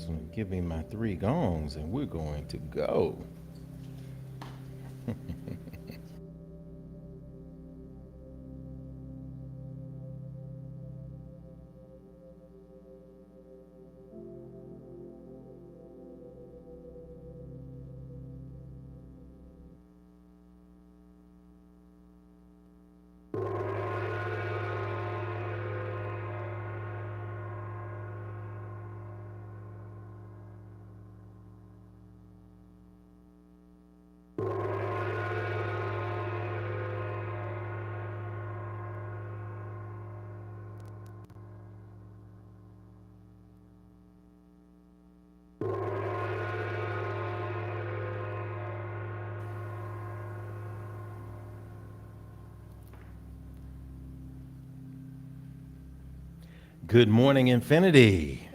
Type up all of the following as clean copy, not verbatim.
gongs. Give me my 3 gongs, and we're going to go. Good morning, Infinity.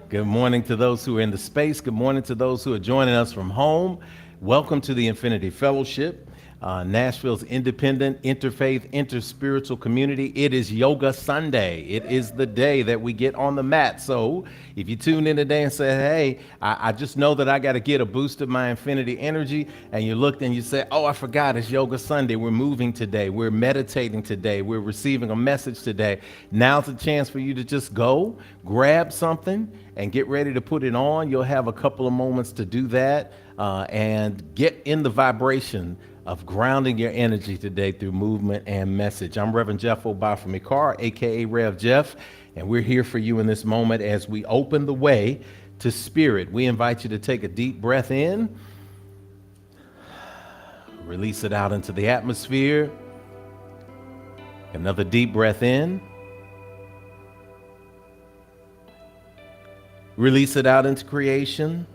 Good morning to those who are in the space. Good morning to those who are joining us from home. Welcome to the Infinity Fellowship, Nashville's independent, interfaith, interspiritual community. It is Yoga Sunday. It is the day that we get on the mat. So if you tune in today and say, hey, I just know that I got to get a boost of my infinity energy, and you looked and you say, oh, I forgot, it's Yoga Sunday. We're moving today. We're meditating today. We're receiving a message today. Now's the chance for you to just go, grab something, and get ready to put it on. You'll have a couple of moments to do that and get in the vibration of grounding your energy today through movement and message. I'm Reverend Jeff Obafemi Carr, aka Rev Jeff, and we're here for you in this moment as we open the way to spirit. We invite you to take a deep breath in, release it out into the atmosphere. Another deep breath in, release it out into creation.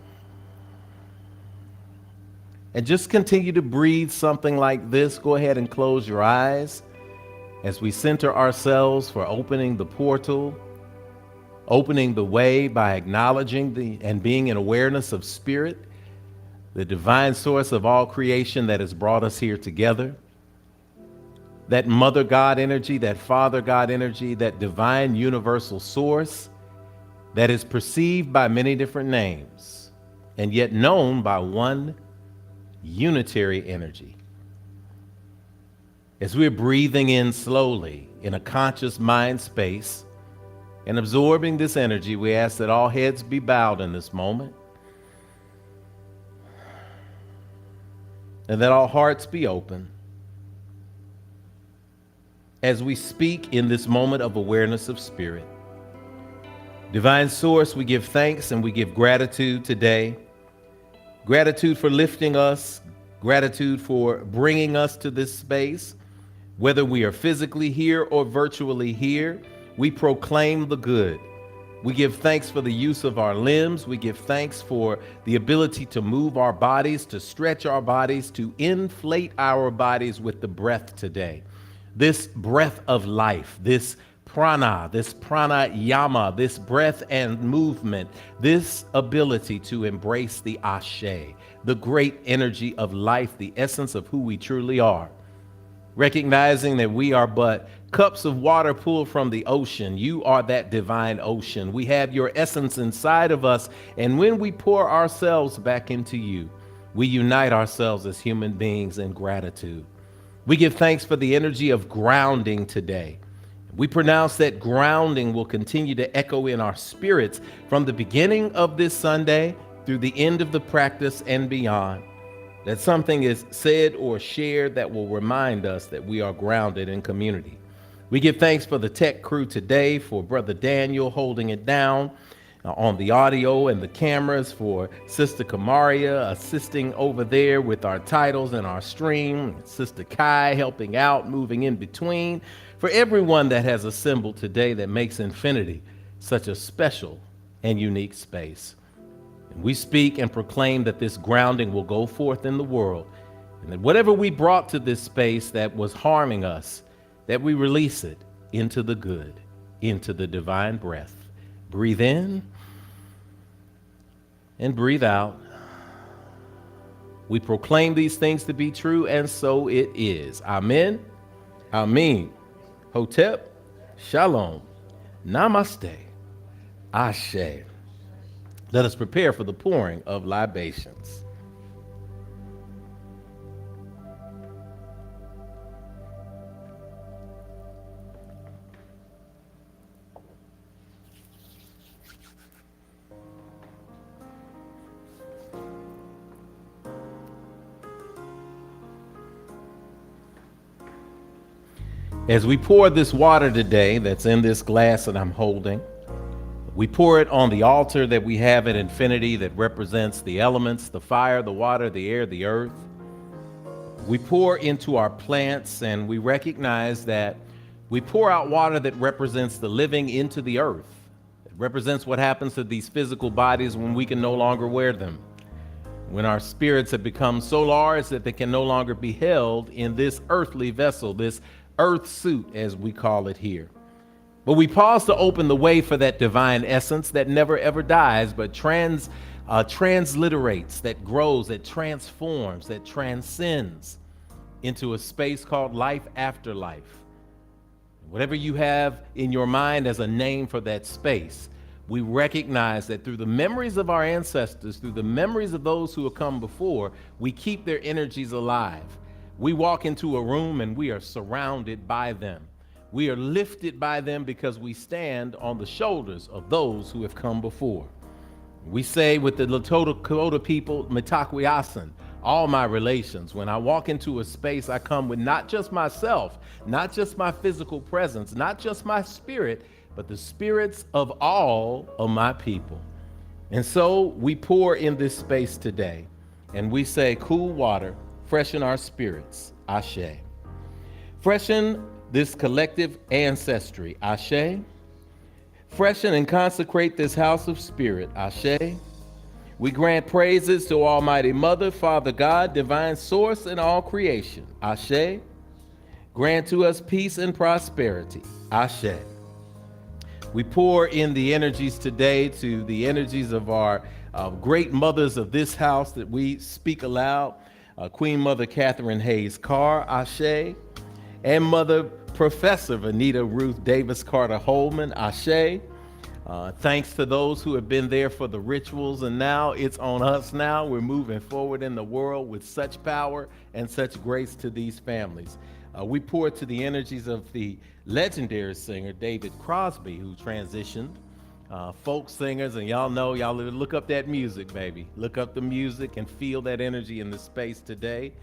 And just continue to breathe something like this. Go ahead and close your eyes as we center ourselves for opening the portal, opening the way by acknowledging and being in awareness of spirit, the divine source of all creation that has brought us here together. That Mother God energy, that Father God energy, that divine universal source that is perceived by many different names and yet known by one unitary energy. As we're breathing in slowly in a conscious mind space and absorbing this energy, we ask that all heads be bowed in this moment and that all hearts be open as we speak in this moment of awareness of spirit. Divine Source, we give thanks and we give gratitude today. Gratitude for lifting us, gratitude for bringing us to this space. Whether we are physically here or virtually here, we proclaim the good. We give thanks for the use of our limbs. We give thanks for the ability to move our bodies, to stretch our bodies, to inflate our bodies with the breath today. This breath of life, this pranayama, this breath and movement, this ability to embrace the ashe, the great energy of life, the essence of who we truly are. Recognizing that we are but cups of water pulled from the ocean. You are that divine ocean. We have your essence inside of us, and when we pour ourselves back into you, we unite ourselves as human beings in gratitude. We give thanks for the energy of grounding today. We pronounce that grounding will continue to echo in our spirits from the beginning of this Sunday through the end of the practice and beyond. That something is said or shared that will remind us that we are grounded in community. We give thanks for the tech crew today, for Brother Daniel holding it down on the audio and the cameras, for Sister Kamaria assisting over there with our titles and our stream, Sister Kai helping out, moving in between, for everyone that has assembled today that makes Infinity such a special and unique space. And we speak and proclaim that this grounding will go forth in the world, and that whatever we brought to this space that was harming us, that we release it into the good, into the divine breath. Breathe in and breathe out. We proclaim these things to be true, and so it is. Amen. Amen. Hotep. Shalom. Namaste. Ashe. Let us prepare for the pouring of libations. As we pour this water today that's in this glass that I'm holding, we pour it on the altar that we have at infinity that represents the elements, the fire, the water, the air, the earth. We pour into our plants, and we recognize that we pour out water that represents the living into the earth. It represents what happens to these physical bodies when we can no longer wear them, when our spirits have become so large that they can no longer be held in this earthly vessel, this earth suit, as we call it here. But we pause to open the way for that divine essence that never ever dies, but transliterates, that grows, that transforms, that transcends into a space called life after life. Whatever you have in your mind as a name for that space, we recognize that through the memories of our ancestors, through the memories of those who have come before, we keep their energies alive. We walk into a room and we are surrounded by them. We are lifted by them because we stand on the shoulders of those who have come before. We say with the Lakota people, Mitakuyasan, all my relations. When I walk into a space, I come with not just myself, not just my physical presence, not just my spirit, but the spirits of all of my people. And so we pour in this space today, and we say, cool water, freshen our spirits, Ashe. Freshen this collective ancestry, Ashe. Freshen and consecrate this house of spirit, Ashe. We grant praises to Almighty Mother, Father God, divine source in all creation, Ashe. Grant to us peace and prosperity, Ashe. We pour in the energies today to the energies of our great mothers of this house that we speak aloud. Queen Mother Catherine Hayes Carr, Ashe, and Mother Professor Vanita Ruth Davis Carter Holman, Ashe. Thanks to those who have been there for the rituals, and now it's on us now. We're moving forward in the world with such power and such grace to these families. We pour to the energies of the legendary singer David Crosby, who transitioned. Folk singers, and y'all know, y'all look up that music, baby. Look up the music and feel that energy in the space today.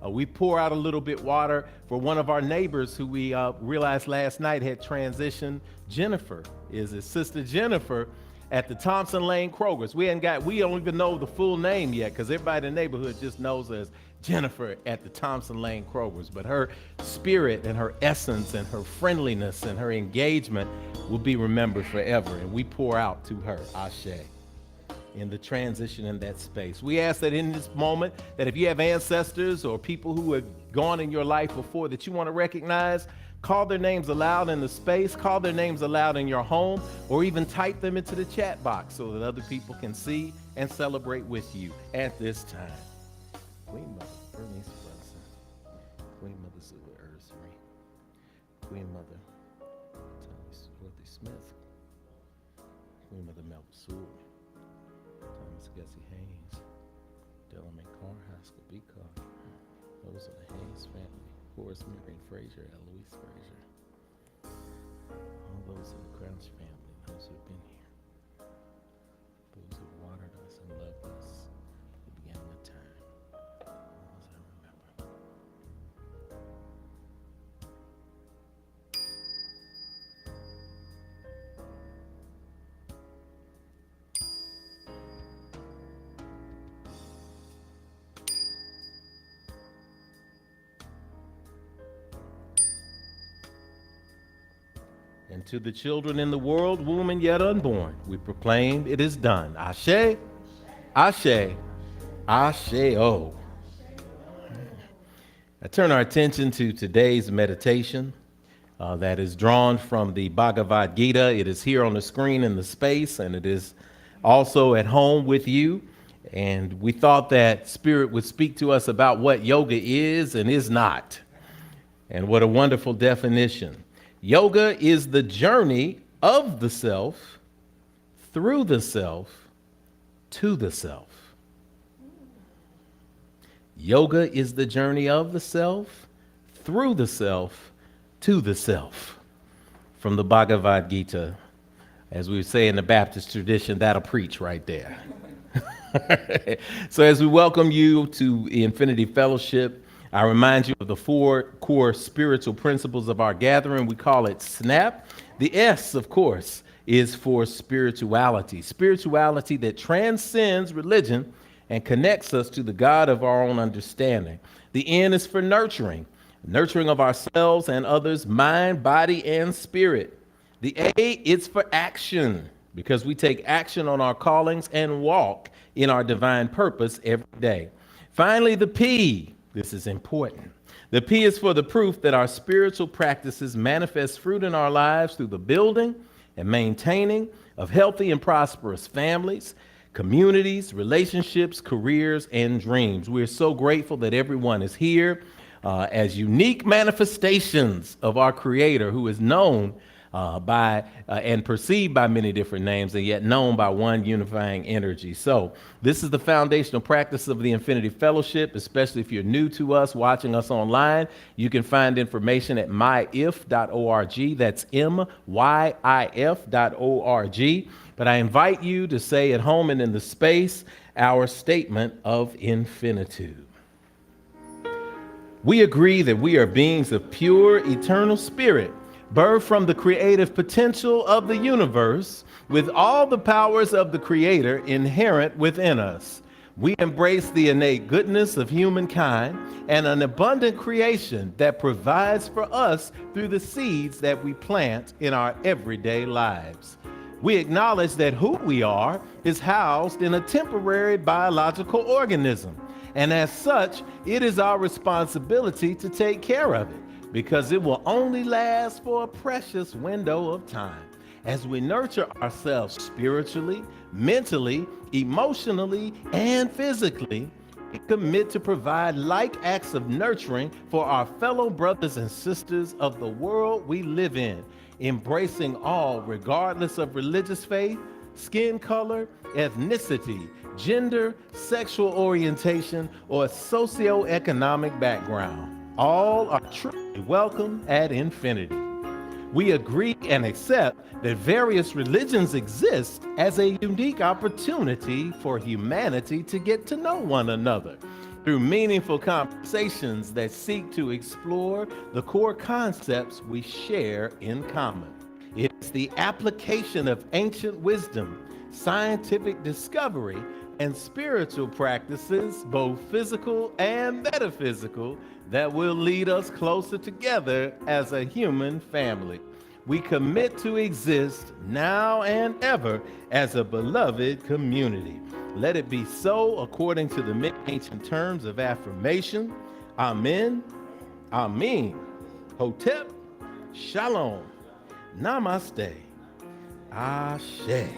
We pour out a little bit water for one of our neighbors who we realized last night had transitioned. Jennifer is his sister Jennifer at the Thompson Lane Kroger's. We don't even know the full name yet because everybody in the neighborhood just knows her as Jennifer at the Thompson Lane Kroger's. But her spirit and her essence and her friendliness and her engagement will be remembered forever. And we pour out to her, Ashe, in the transition in that space. We ask that in this moment, that if you have ancestors or people who have gone in your life before that you want to recognize, call their names aloud in the space, call their names aloud in your home, or even type them into the chat box so that other people can see and celebrate with you at this time. Queen Mother Bernice Brunson, Queen Mother Zula Ursary, Queen Mother Dorothy Smith, Queen Mother Melba Sewell, Thomas Gussie Haynes, Delamain Carr, Haskell B. Carr. Those are the Haynes family. Horace Marion Frazier, Eloise Frazier. All those are the Crouch family, those who have been here. Those who watered us and loved us at the beginning of time. Those I remember. And to the children in the world, womb and yet unborn, we proclaim it is done. Ashe, Ashe, Ashe-o. I turn our attention to today's meditation that is drawn from the Bhagavad Gita. It is here on the screen in the space, and it is also at home with you. And we thought that Spirit would speak to us about what yoga is and is not. And what a wonderful definition. Yoga is the journey of the self, through the self, to the self. Yoga is the journey of the self, through the self, to the self. From the Bhagavad Gita, as we say in the Baptist tradition, that'll preach right there. So as we welcome you to the Infinity Fellowship, I remind you of the 4 core spiritual principles of our gathering. We call it SNAP. The S, of course, is for spirituality. Spirituality that transcends religion and connects us to the God of our own understanding. The N is for nurturing. Nurturing of ourselves and others, mind, body, and spirit. The A is for action, because we take action on our callings and walk in our divine purpose every day. Finally, the P, this is important. The P is for the proof that our spiritual practices manifest fruit in our lives through the building and maintaining of healthy and prosperous families, communities, relationships, careers, and dreams. We're so grateful that everyone is here as unique manifestations of our Creator, who is known by and perceived by many different names, and yet known by one unifying energy. So this is the foundational practice of the Infinity Fellowship. Especially if you're new to us, watching us online, you can find information at myif.org. That's myif.org. But I invite you to say at home and in the space our statement of infinitude. We agree that we are beings of pure, eternal spirit, birthed from the creative potential of the universe, with all the powers of the Creator inherent within us. We embrace the innate goodness of humankind and an abundant creation that provides for us through the seeds that we plant in our everyday lives. We acknowledge that who we are is housed in a temporary biological organism, and as such, it is our responsibility to take care of it, because it will only last for a precious window of time. As we nurture ourselves spiritually, mentally, emotionally, and physically, we commit to provide like acts of nurturing for our fellow brothers and sisters of the world we live in, embracing all regardless of religious faith, skin color, ethnicity, gender, sexual orientation, or socioeconomic background. All are truly welcome at Infinity. We agree and accept that various religions exist as a unique opportunity for humanity to get to know one another through meaningful conversations that seek to explore the core concepts we share in common. It is the application of ancient wisdom, scientific discovery, and spiritual practices, both physical and metaphysical, that will lead us closer together as a human family. We commit to exist now and ever as a beloved community. Let it be so according to the many ancient terms of affirmation. Amen, Amen, Hotep, Shalom, Namaste, Ashe.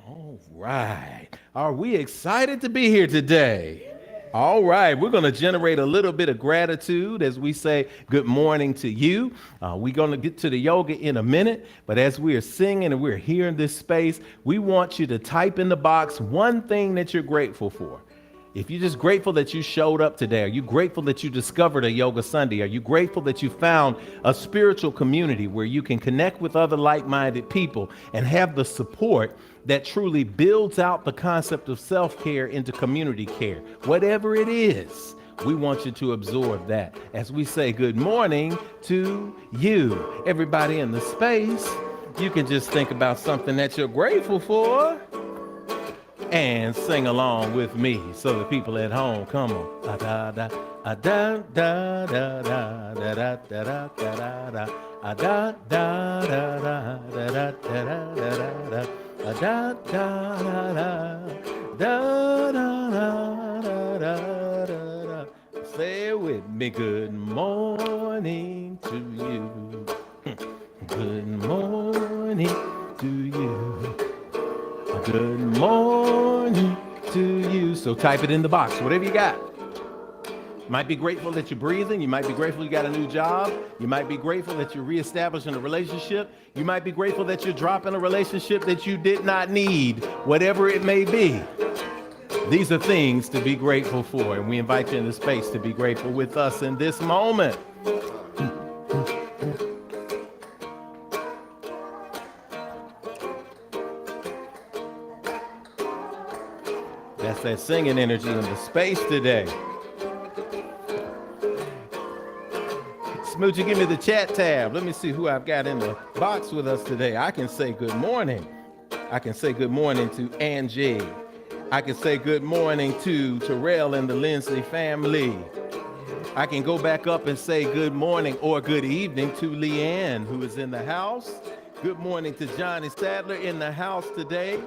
All right. Are we excited to be here today? All right, we're going to generate a little bit of gratitude as we say good morning to you. We're going to get to the yoga in a minute, but as we are singing and we're here in this space, we want you to type in the box one thing that you're grateful for. If you're just grateful that you showed up today, are you grateful that you discovered a Yoga Sunday? Are you grateful that you found a spiritual community where you can connect with other like-minded people and have the support that truly builds out the concept of self-care into community care? Whatever it is, we want you to absorb that as we say good morning to you. Everybody in the space, you can just think about something that you're grateful for and sing along with me. So the people at home, come on. Da da da da da da da da da da da da da da da da da da da. Say it with me. Good morning to you. Good morning to you. Good morning to you. So type it in the box, whatever you got. You might be grateful that you're breathing. You might be grateful you got a new job. You might be grateful that you're reestablishing a relationship. You might be grateful that you're dropping a relationship that you did not need, whatever it may be. These are things to be grateful for, and we invite you in the space to be grateful with us in this moment. That's that singing energy in the space today. Smoochie, give me the chat tab. Let me see who I've got in the box with us today. I can say good morning. I can say good morning to Angie. I can say good morning to Terrell and the Lindsay family. I can go back up and say good morning or good evening to Leanne, who is in the house. Good morning to Johnny Sadler in the house today.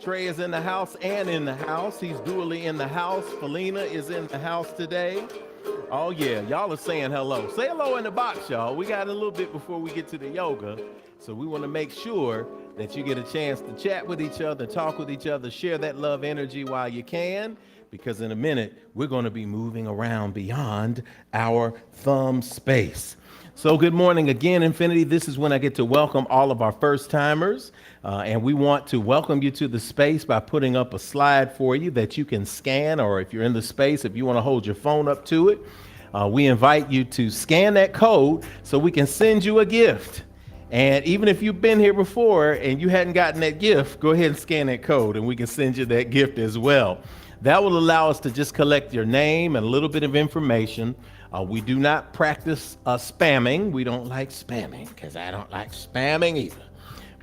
Trey is in the house and in the house. He's dually in the house. Felina is in the house today. Oh yeah, y'all are saying hello. Say hello in the box, y'all. We got a little bit before we get to the yoga, so we want to make sure that you get a chance to chat with each other, talk with each other, share that love energy while you can, because in a minute, we're going to be moving around beyond our thumb space. So good morning again, Infinity. This is when I get to welcome all of our first timers. And we want to welcome you to the space by putting up a slide for you that you can scan, or if you're in the space, if you want to hold your phone up to it, we invite you to scan that code so we can send you a gift. And even if you've been here before and you hadn't gotten that gift, go ahead and scan that code and we can send you that gift as well. That will allow us to just collect your name and a little bit of information. We do not practice spamming. We don't like spamming because I don't like spamming either.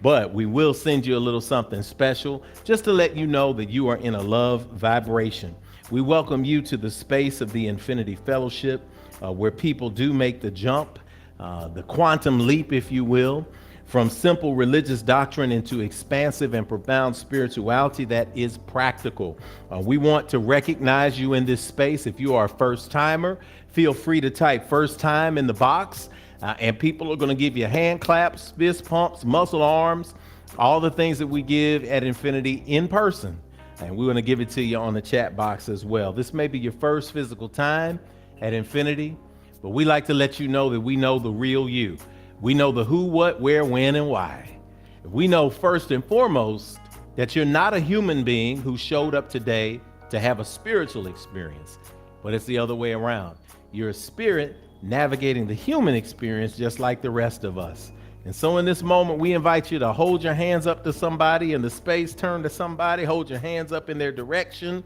But we will send you a little something special just to let you know that you are in a love vibration. We welcome you to the space of the Infinity Fellowship, where people do make the jump, the quantum leap, if you will, from simple religious doctrine into expansive and profound spirituality that is practical. We want to recognize you in this space. If you are a first timer, feel free to type first time in the box. And people are going to give you hand claps, fist pumps, muscle arms, all the things that we give at Infinity in person. And we want to give it to you on the chat box as well. This may be your first physical time at Infinity, but we like to let you know that we know the real you. We know the who, what, where, when, and why. We know first and foremost that you're not a human being who showed up today to have a spiritual experience, but it's the other way around. You're a spirit navigating the human experience just like the rest of us. And so in this moment, we invite you to hold your hands up to somebody in the space, turn to somebody, hold your hands up in their direction.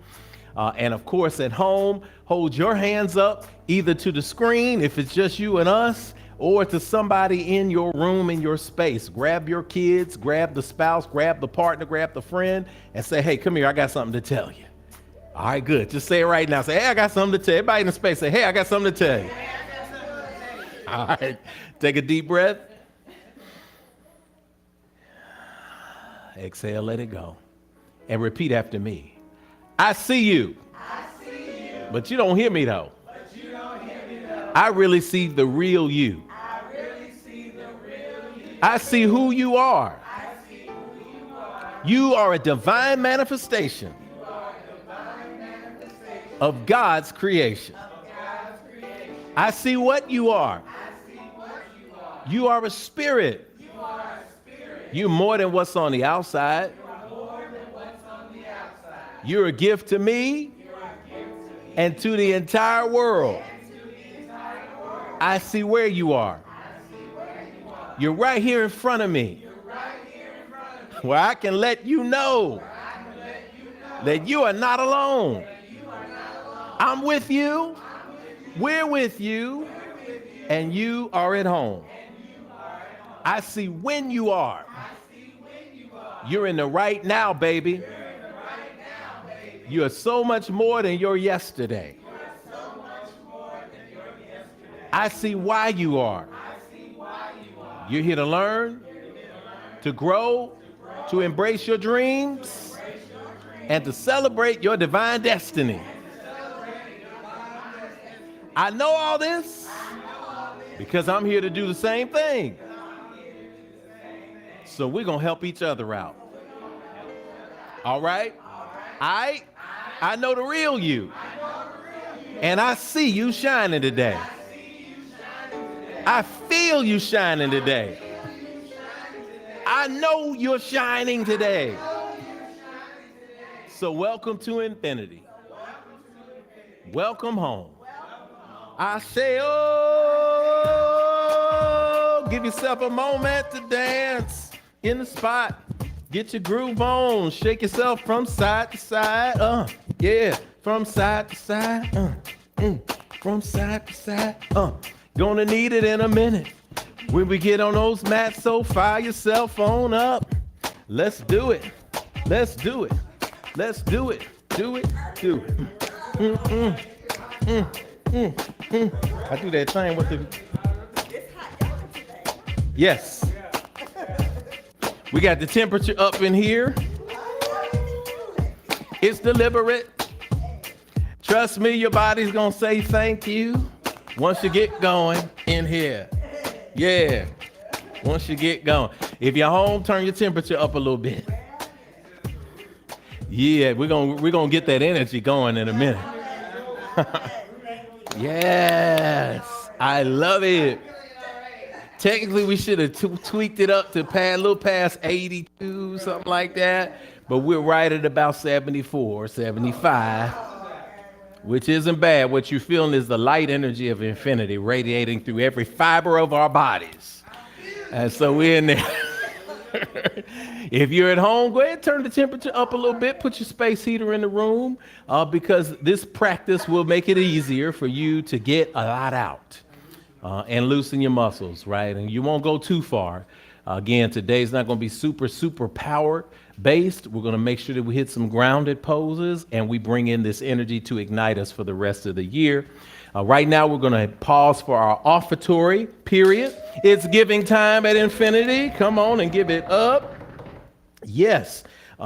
And of course, at home, hold your hands up either to the screen, if it's just you and us, or to somebody in your room, in your space. Grab your kids, grab the spouse, grab the partner, grab the friend, and say, hey, come here, I got something to tell you. All right, good. Just say it right now. Say, hey, I got something to tell you. Everybody in the space, say, hey, I got something to tell you. All right, take a deep breath. Exhale, let it go. And repeat after me. I see you. I see you. But you don't hear me though. I really see the real you. I really see the real you. I see who you are. I see who you are. You are a divine manifestation. You are a divine manifestation of God's creation. I see what you are. You are a spirit. You're more than what's on the outside. You're a gift to me and to the entire world. I see where you are. You're right here in front of me, where I can let you know that you are not alone. I'm with you. We're with you. And you are at home. I see when you are. You're in the right now, baby. You are so much more than your yesterday. I see why you are. You're here to learn, to grow, to embrace your dreams, and to celebrate your divine destiny. I know all this because I'm here to do the same thing. So we're going to help each other out. All right? I know the real you. And I see you shining today. I feel you shining today. I know you're shining today. So welcome to infinity. Welcome home. I say, oh, give yourself a moment to dance in the spot. Get your groove on. Shake yourself from side to side. Yeah, from side to side. From side to side. Gonna need it in a minute. When we get on those mats, so fire yourself on up. Let's do it. Let's do it. Let's do it. Do it. Do it. I do that thing with the. Yes. We got the temperature up in here. It's deliberate. Trust me, your body's gonna say thank you once you get going in here. Yeah. Once you get going. If you're home, turn your temperature up a little bit. Yeah, we're gonna get that energy going in a minute. Yes, I love it. Technically, we should have tweaked it up to a little past 82, something like that. But we're right at about 74, 75, which isn't bad. What you're feeling is the light energy of infinity radiating through every fiber of our bodies. And so we're in there. If you're at home, go ahead and turn the temperature up a little bit. Put your space heater in the room because this practice will make it easier for you to get a lot out and loosen your muscles, right? And you won't go too far. Again, today's not going to be super power based. We're going to make sure that we hit some grounded poses and we bring in this energy to ignite us for the rest of the year. Right now, we're going to pause for our offertory period. It's giving time at infinity. Come on and give it up. Yes,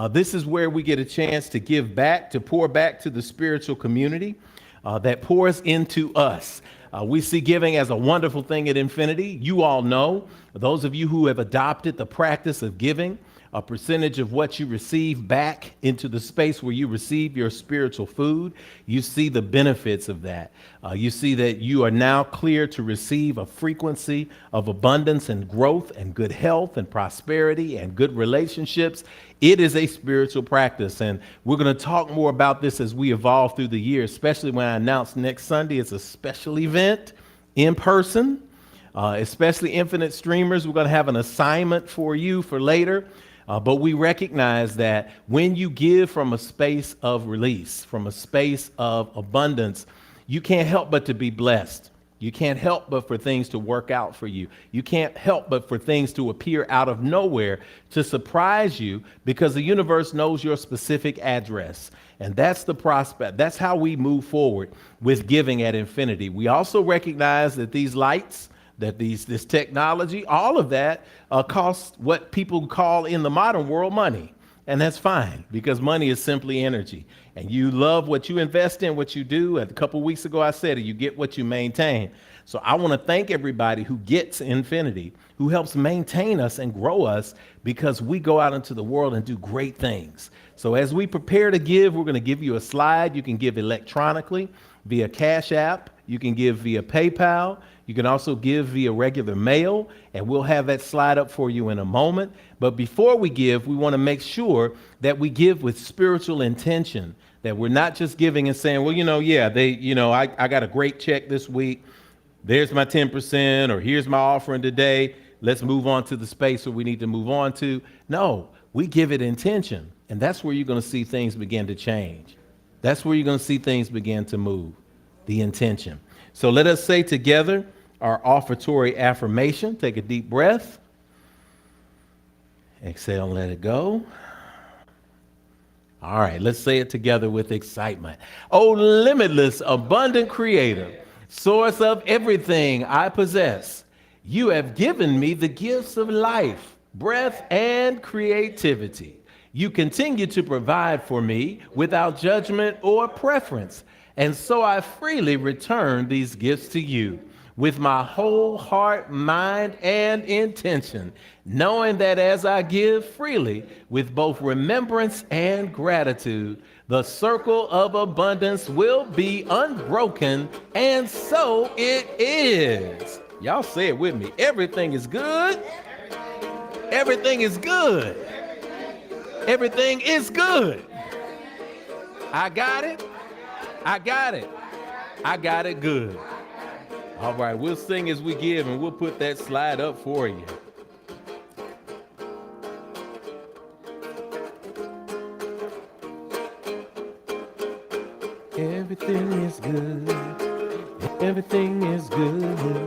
this is where we get a chance to give back, to pour back to the spiritual community that pours into us. We see giving as a wonderful thing at infinity. You all know, those of you who have adopted the practice of giving, a percentage of what you receive back into the space where you receive your spiritual food, you see the benefits of that. You see that you are now clear to receive a frequency of abundance and growth and good health and prosperity and good relationships. It is a spiritual practice, and we're going to talk more about this as we evolve through the year, especially when I announce next Sunday it's a special event in person, especially infinite streamers. We're going to have an assignment for you for later. But we recognize that when you give from a space of release, from a space of abundance, you can't help but to be blessed. You can't help but for things to work out for you. You can't help but for things to appear out of nowhere to surprise you because the universe knows your specific address. And that's the prospect. That's how we move forward with giving at infinity. We also recognize that these lights, that this technology, all of that costs what people call in the modern world money. And that's fine because money is simply energy. And you love what you invest in, what you do. A couple of weeks ago, I said it, you get what you maintain. So I want to thank everybody who gets infinity, who helps maintain us and grow us because we go out into the world and do great things. So as we prepare to give, we're going to give you a slide. You can give electronically via Cash App. You can give via PayPal. You can also give via regular mail, and we'll have that slide up for you in a moment. But before we give, we want to make sure that we give with spiritual intention, that we're not just giving and saying, well, I got a great check this week. There's my 10%, or here's my offering today. Let's move on to the space where we need to move on to. No, we give it intention, and that's where you're going to see things begin to change. That's where you're going to see things begin to move, the intention. So let us say together our offertory affirmation. Take a deep breath. Exhale and let it go. All right, let's say it together with excitement. Oh, limitless, abundant creator, source of everything I possess, you have given me the gifts of life, breath, and creativity. You continue to provide for me without judgment or preference. And so I freely return these gifts to you. with my whole heart, mind, and intention, knowing that as I give freely with both remembrance and gratitude, the circle of abundance will be unbroken, and so it is. Y'all say it with me. Everything is good. Everything is good. Everything is good. I got it. I got it. I got it good. All right, we'll sing as we give, and we'll put that slide up for you. Everything is good. Everything is good.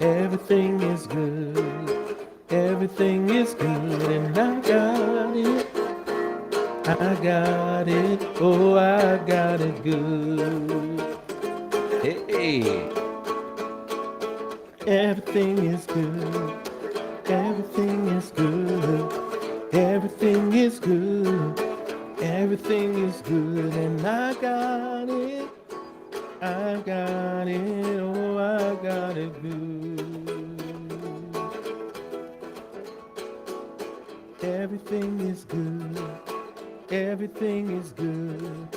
Everything is good. Everything is good, and I got it. I got it. Oh, I got it good. Hey. Everything is good. Everything is good. Everything is good. Everything is good, and I got it. I got it. Oh, I got it good. Everything is good. Everything is good.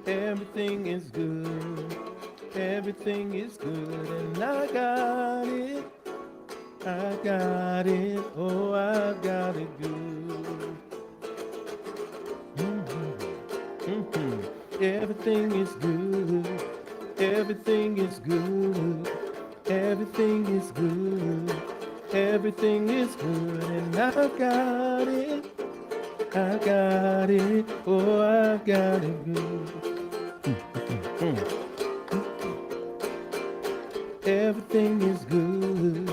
Everything is good. Everything is good, and I got it. I got it. Oh, I got it good. Everything is good. Everything is good. Everything is good. Everything is good, and I got it. I got it. Oh, I got it good. Everything is good.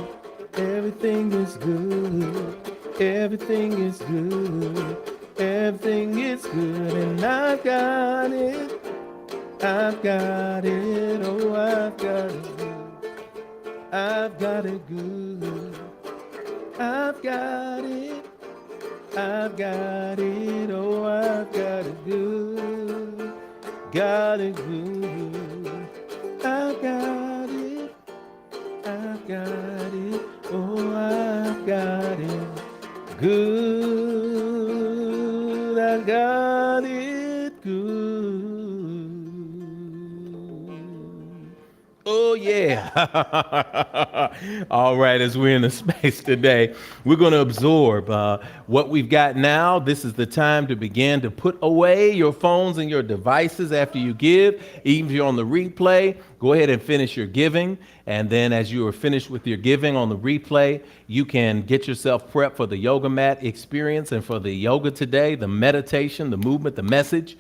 Everything is good. Everything is good. Everything is good, and I got it. I've got it. Oh, I've got it good. I've got it good. I've got it. I've got it. Oh, I've got it good. Got it good. I got it. I got it. Oh, I've got it good. I got it good. Oh, yeah. All right, as we're in the space today, we're going to absorb what we've got now. This is the time to begin to put away your phones and your devices after you give. Even if you're on the replay, go ahead and finish your giving. And then as you are finished with your giving on the replay, you can get yourself prepped for the yoga mat experience and for the yoga today, the meditation, the movement, the message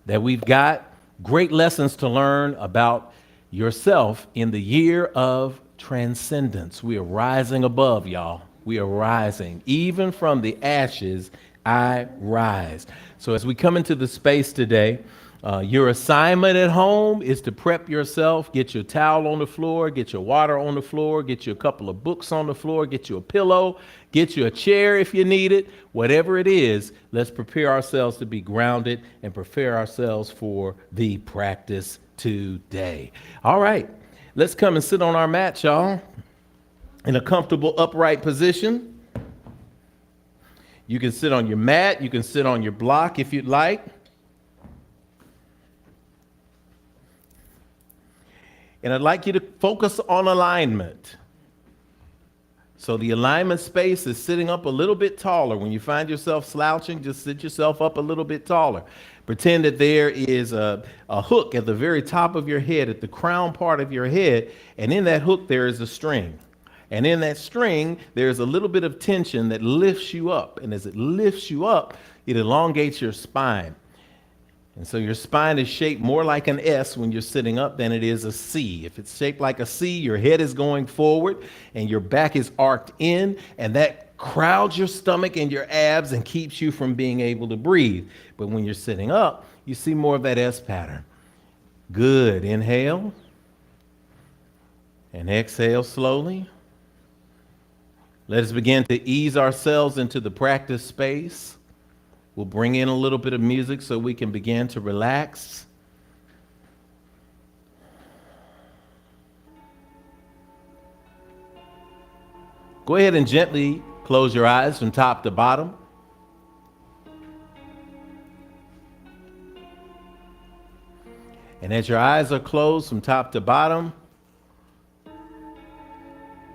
that we've got. Great lessons to learn about yourself in the year of transcendence. We are rising above, y'all. We are rising. Even from the ashes, I rise. So as we come into the space today, your assignment at home is to prep yourself, get your towel on the floor, get your water on the floor, get you a couple of books on the floor, get you a pillow, get you a chair if you need it. Whatever it is, let's prepare ourselves to be grounded and prepare ourselves for the practice today. All right, let's come and sit on our mat, y'all, in a comfortable upright position. You can sit on your mat, you can sit on your block if you'd like. And I'd like you to focus on alignment. So the alignment space is sitting up a little bit taller. When you find yourself slouching, just sit yourself up a little bit taller. Pretend that there is a hook at the very top of your head, at the crown part of your head, and in that hook there is a string. And in that string, there's a little bit of tension that lifts you up. And as it lifts you up, it elongates your spine. And so your spine is shaped more like an S when you're sitting up than it is a C. If it's shaped like a C, your head is going forward and your back is arched in, and that crowds your stomach and your abs and keeps you from being able to breathe. But when you're sitting up, you see more of that S pattern. Good. Inhale and exhale slowly. Let us begin to ease ourselves into the practice space. We'll bring in a little bit of music so we can begin to relax. Go ahead and gently close your eyes from top to bottom. And as your eyes are closed from top to bottom,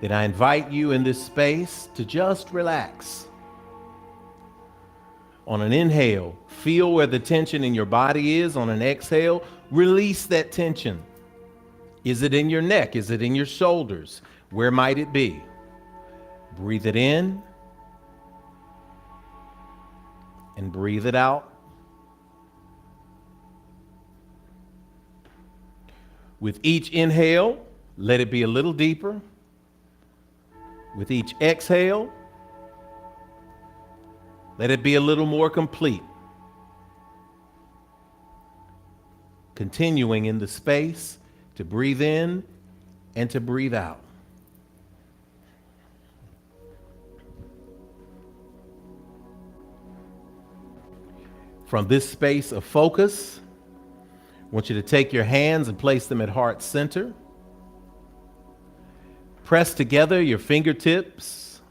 then I invite you in this space to just relax. On an inhale, feel where the tension in your body is. On an exhale, release that tension. Is it in your neck? Is it in your shoulders? Where might it be? Breathe it in and breathe it out. With each inhale, let it be a little deeper. With each exhale, let it be a little more complete. Continuing in the space to breathe in and to breathe out. From this space of focus, I want you to take your hands and place them at heart center. Press together your fingertips.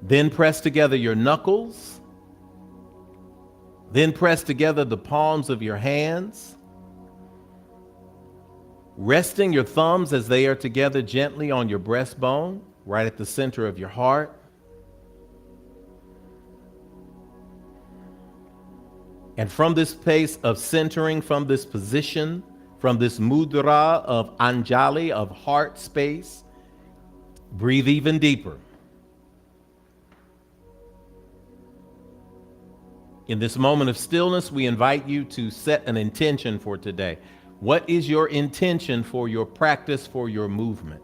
Then press together your knuckles. Then press together the palms of your hands. Resting your thumbs as they are together gently on your breastbone, right at the center of your heart. And from this place of centering, from this position, from this mudra of Anjali, of heart space, breathe even deeper. In this moment of stillness, we invite you to set an intention for today. What is your intention for your practice, for your movement?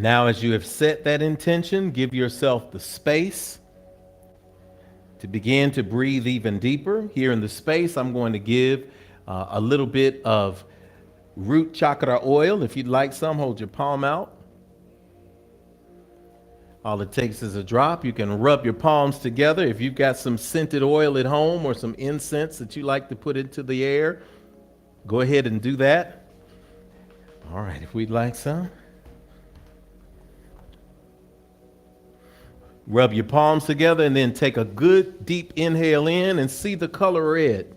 Now, as you have set that intention, give yourself the space to begin to breathe even deeper. Here in the space, I'm going to give a little bit of root chakra oil. If you'd like some, hold your palm out. All it takes is a drop. You can rub your palms together. If you've got some scented oil at home or some incense that you like to put into the air, go ahead and do that. All right, if we'd like some. Rub your palms together and then take a good deep inhale in and see the color red.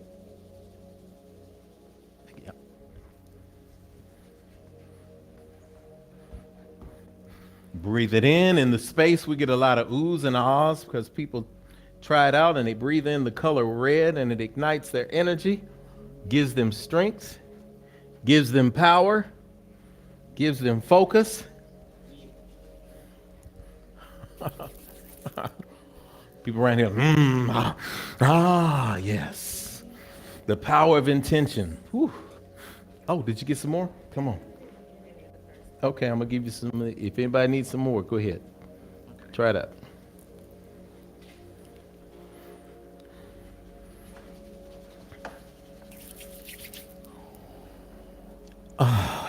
Breathe it in. In the space, we get a lot of oohs and ahs because people try it out and they breathe in the color red and it ignites their energy, gives them strength, gives them power, gives them focus. People around here, yes. The power of intention. Whew. Oh, did you get some more? Come on. Okay, I'm going to give you some. If anybody needs some more, go ahead. Try it out.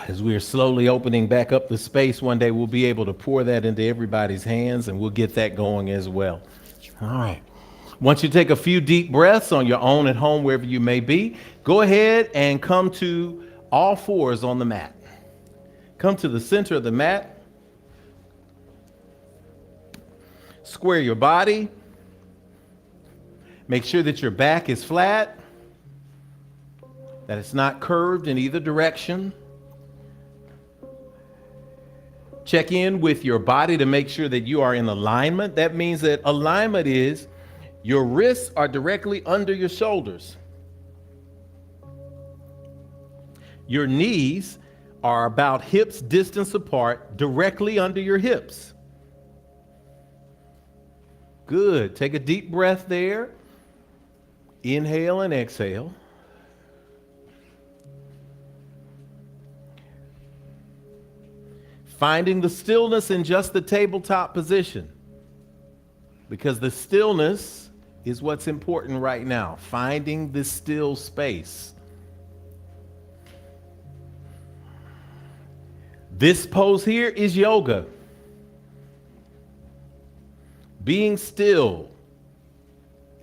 As we are slowly opening back up the space, one day we'll be able to pour that into everybody's hands and we'll get that going as well. All right. Once you take a few deep breaths on your own at home, wherever you may be, go ahead and come to all fours on the mat. Come to the center of the mat. Square your body. Make sure that your back is flat, that it's not curved in either direction. Check in with your body to make sure that you are in alignment. That means that alignment is your wrists are directly under your shoulders. Your knees are about hips distance apart, directly under your hips. Good. Take a deep breath there. Inhale and exhale. Finding the stillness in just the tabletop position, because the stillness is what's important right now. Finding this still space. This pose here is yoga. Being still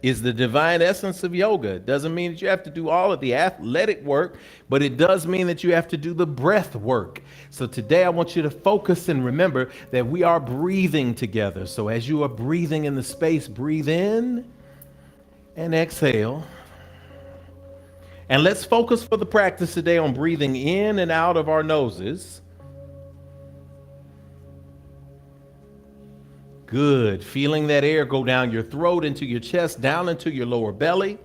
is the divine essence of yoga. It doesn't mean that you have to do all of the athletic work, but it does mean that you have to do the breath work. So today I want you to focus and remember that we are breathing together. So as you are breathing in the space, breathe in and exhale. And let's focus for the practice today on breathing in and out of our noses. Good. Feeling that air go down your throat, into your chest, down into your lower belly.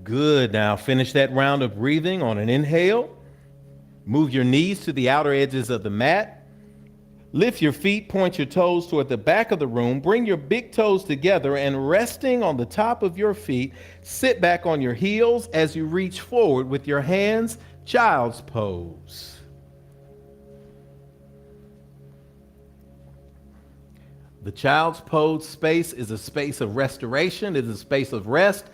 Good. Now finish that round of breathing on an inhale. Move your knees to the outer edges of the mat. Lift your feet, point your toes toward the back of the room. Bring your big toes together and resting on the top of your feet, sit back on your heels as you reach forward with your hands, child's pose. The child's pose space is a space of restoration. It is a space of rest.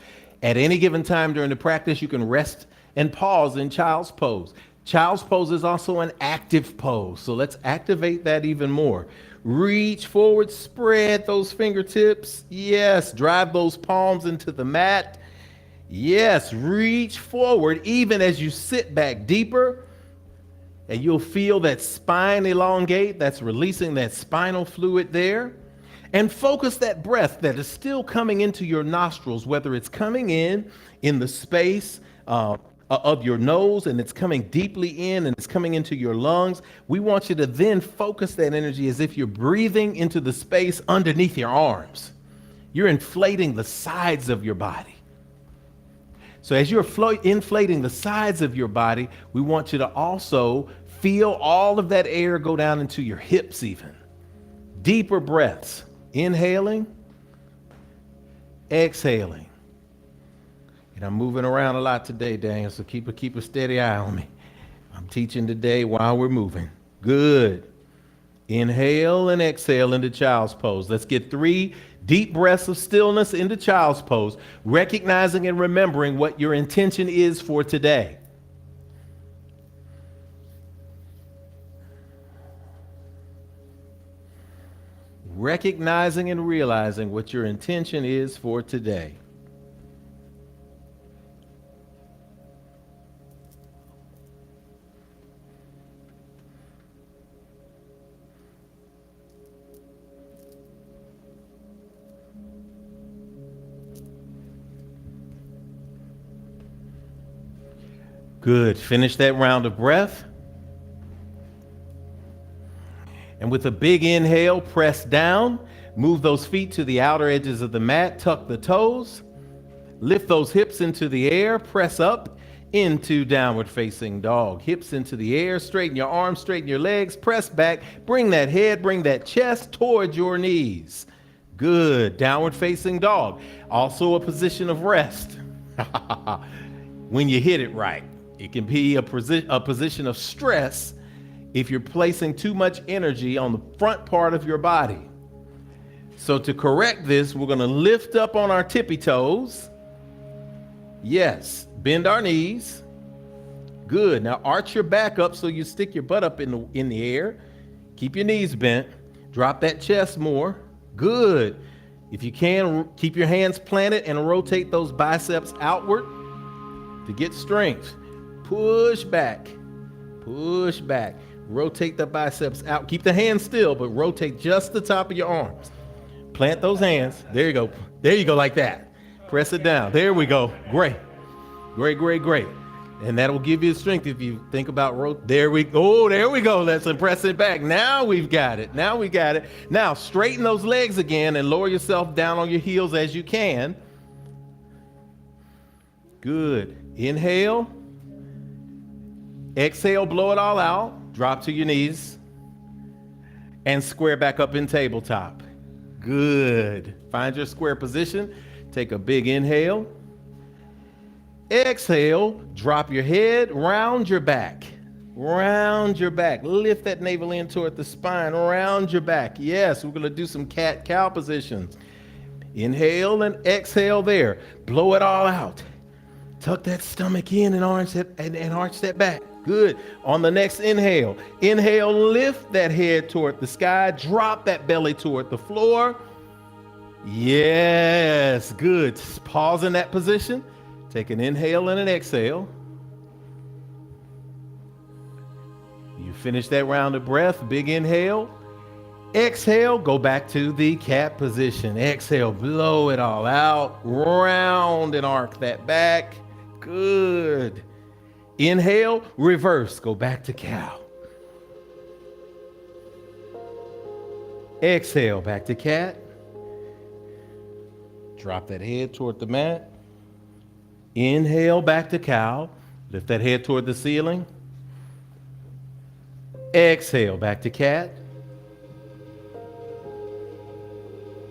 At any given time during the practice, you can rest and pause in child's pose. Child's pose is also an active pose, so let's activate that even more. Reach forward, spread those fingertips. Yes, drive those palms into the mat. Yes, reach forward even as you sit back deeper, and you'll feel that spine elongate. That's releasing that spinal fluid there. And focus that breath that is still coming into your nostrils, whether it's coming in the space of your nose, and it's coming deeply in and it's coming into your lungs. We want you to then focus that energy as if you're breathing into the space underneath your arms. You're inflating the sides of your body. So as you're inflating the sides of your body, we want you to also feel all of that air go down into your hips even. Deeper breaths. Inhaling, exhaling. And I'm moving around a lot today, Daniel, so keep a steady eye on me. I'm teaching today while we're moving. Good. Inhale and exhale into child's pose. Let's get 3 deep breaths of stillness into child's pose, recognizing and remembering what your intention is for today. Recognizing and realizing what your intention is for today. Good. Finish that round of breath. And with a big inhale, press down. Move those feet to the outer edges of the mat. Tuck the toes. Lift those hips into the air. Press up into downward facing dog. Hips into the air. Straighten your arms, straighten your legs. Press back. Bring that head, bring that chest towards your knees. Good. Downward facing dog. Also a position of rest. When you hit it right. It can be a position of stress if you're placing too much energy on the front part of your body. So to correct this, we're going to lift up on our tippy toes. Yes, bend our knees. Good. Now arch your back up so you stick your butt up in the air. Keep your knees bent. Drop that chest more. Good. If you can, keep your hands planted and rotate those biceps outward to get strength. Push back. Push back. Rotate the biceps out. Keep the hands still, but rotate just the top of your arms. Plant those hands. There you go. There you go, like that. Press it down. There we go. Great. Great, great, great. And that'll give you strength if you think about there we go. Oh, there we go. Let's press it back. Now we've got it. Now we got it. Now straighten those legs again and lower yourself down on your heels as you can. Good. Inhale. Exhale, blow it all out. Drop to your knees and square back up in tabletop. Good. Find your square position. Take a big inhale. Exhale, drop your head, round your back. Round your back. Lift that navel in toward the spine, round your back. Yes, we're going to do some cat-cow positions. Inhale and exhale there. Blow it all out. Tuck that stomach in and arch that back. Good. On the next inhale, lift that head toward the sky, drop that belly toward the floor. Yes, good. Pause in that position. Take an inhale and an exhale. You finish that round of breath, big inhale. Exhale, go back to the cat position. Exhale, blow it all out. Round and arc that back. Good. Inhale, reverse, go back to cow. Exhale, back to cat. Drop that head toward the mat. Inhale, back to cow. Lift that head toward the ceiling. Exhale, back to cat.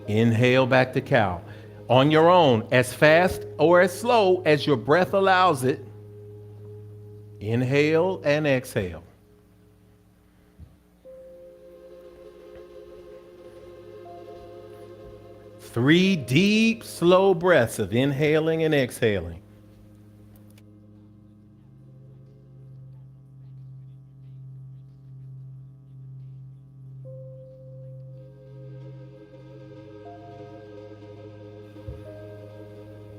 Inhale, back to cow. On your own, as fast or as slow as your breath allows it. Inhale and exhale. Three deep, slow breaths of inhaling and exhaling.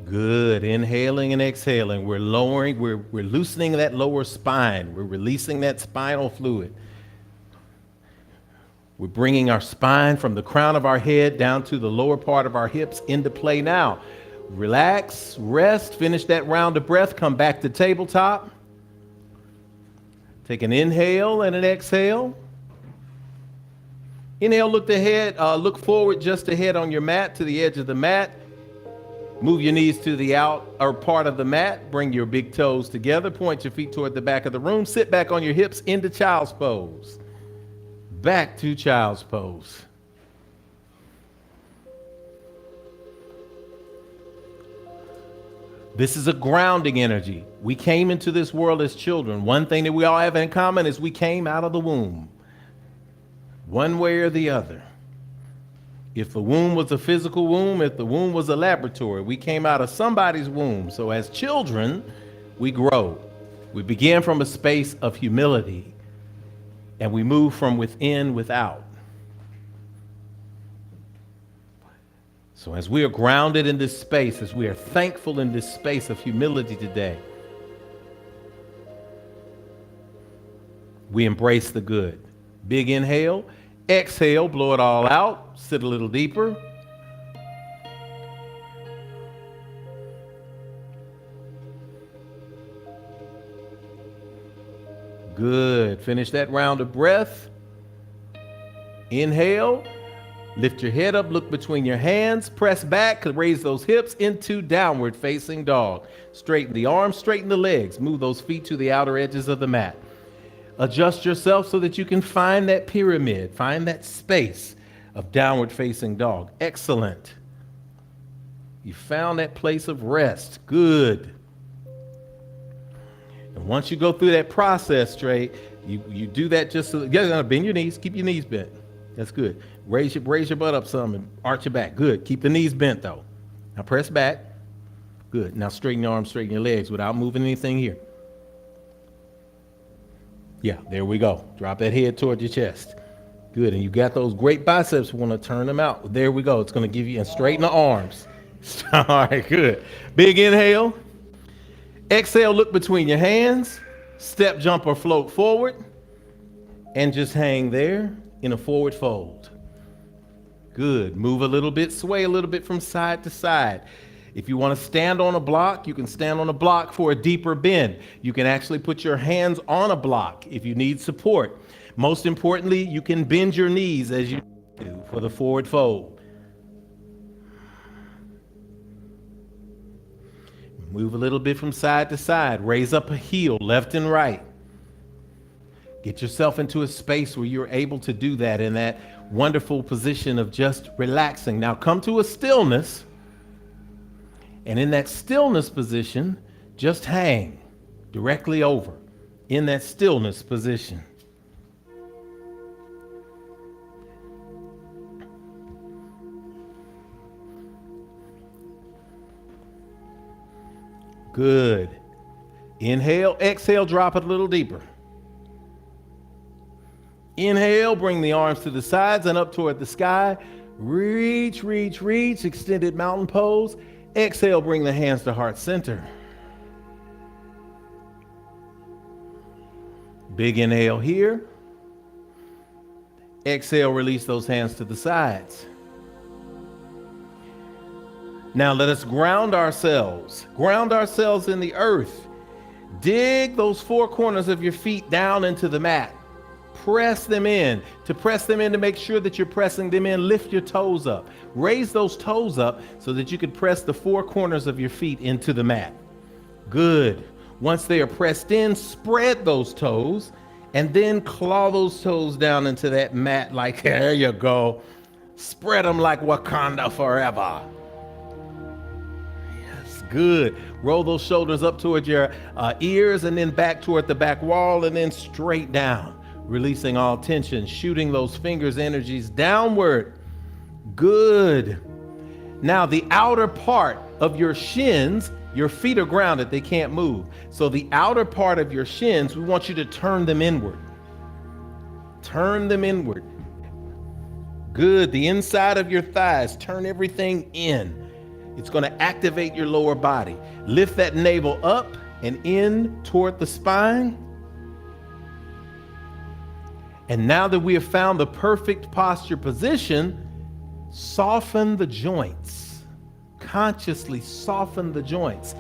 Good. Inhaling and exhaling. We're lowering, we're loosening that lower spine. We're releasing that spinal fluid. We're bringing our spine from the crown of our head down to the lower part of our hips into play now. Relax, rest, finish that round of breath, come back to tabletop. Take an inhale and an exhale. Inhale, look forward just ahead on your mat to the edge of the mat. Move your knees to the outer part of the mat. Bring your big toes together. Point your feet toward the back of the room. Sit back on your hips into child's pose. Back to child's pose. This is a grounding energy. We came into this world as children. One thing that we all have in common is we came out of the womb. One way or the other. If the womb was a physical womb, if the womb was a laboratory, we came out of somebody's womb. So as children, we grow. We begin from a space of humility, and we move from within without. So as we are grounded in this space, as we are thankful in this space of humility today, we embrace the good. Big inhale, exhale, blow it all out. Sit a little deeper. Good. Finish that round of breath. Inhale. Lift your head up, look between your hands, press back, raise those hips into downward facing dog. Straighten the arms, straighten the legs. Move those feet to the outer edges of the mat. Adjust yourself so that you can find that pyramid, find that space of downward facing dog. Excellent. You found that place of rest. Good. And once you go through that process, Trey, you do that just so, you're gonna bend your knees, keep your knees bent. That's good. Raise your butt up some and arch your back. Good. Keep the knees bent though. Now press back. Good. Now straighten your arms, straighten your legs without moving anything here. Yeah, there we go. Drop that head toward your chest. Good. And you got those great biceps. We want to turn them out. There we go. It's going to give you, and straighten the arms. All right, good. Big inhale. Exhale, look between your hands. Step, jump, or float forward. And just hang there in a forward fold. Good. Move a little bit, sway a little bit from side to side. If you want to stand on a block, you can stand on a block for a deeper bend. You can actually put your hands on a block if you need support. Most importantly, you can bend your knees as you do for the forward fold. Move a little bit from side to side. Raise up a heel, left and right. Get yourself into a space where you're able to do that in that wonderful position of just relaxing. Now come to a stillness. And in that stillness position, just hang directly over in that stillness position. Good. Inhale, exhale, drop it a little deeper. Inhale, bring the arms to the sides and up toward the sky. Reach, reach, reach, extended mountain pose. Exhale, bring the hands to heart center. Big inhale here. Exhale, release those hands to the sides. Now let us ground ourselves in the earth. Dig those four corners of your feet down into the mat. Press them in. To press them in, to make sure that you're pressing them in, lift your toes up. Raise those toes up so that you can press the four corners of your feet into the mat. Good. Once they are pressed in, spread those toes and then claw those toes down into that mat like, there you go. Spread them like Wakanda forever. Yes, good. Roll those shoulders up toward your ears and then back toward the back wall and then straight down. Releasing all tension, shooting those fingers' energies downward. Good. Now the outer part of your shins, your feet are grounded, they can't move. So the outer part of your shins, we want you to turn them inward. Turn them inward. Good. The inside of your thighs, turn everything in. It's going to activate your lower body. Lift that navel up and in toward the spine. And now that we have found the perfect posture position, soften the joints. Consciously soften the joints.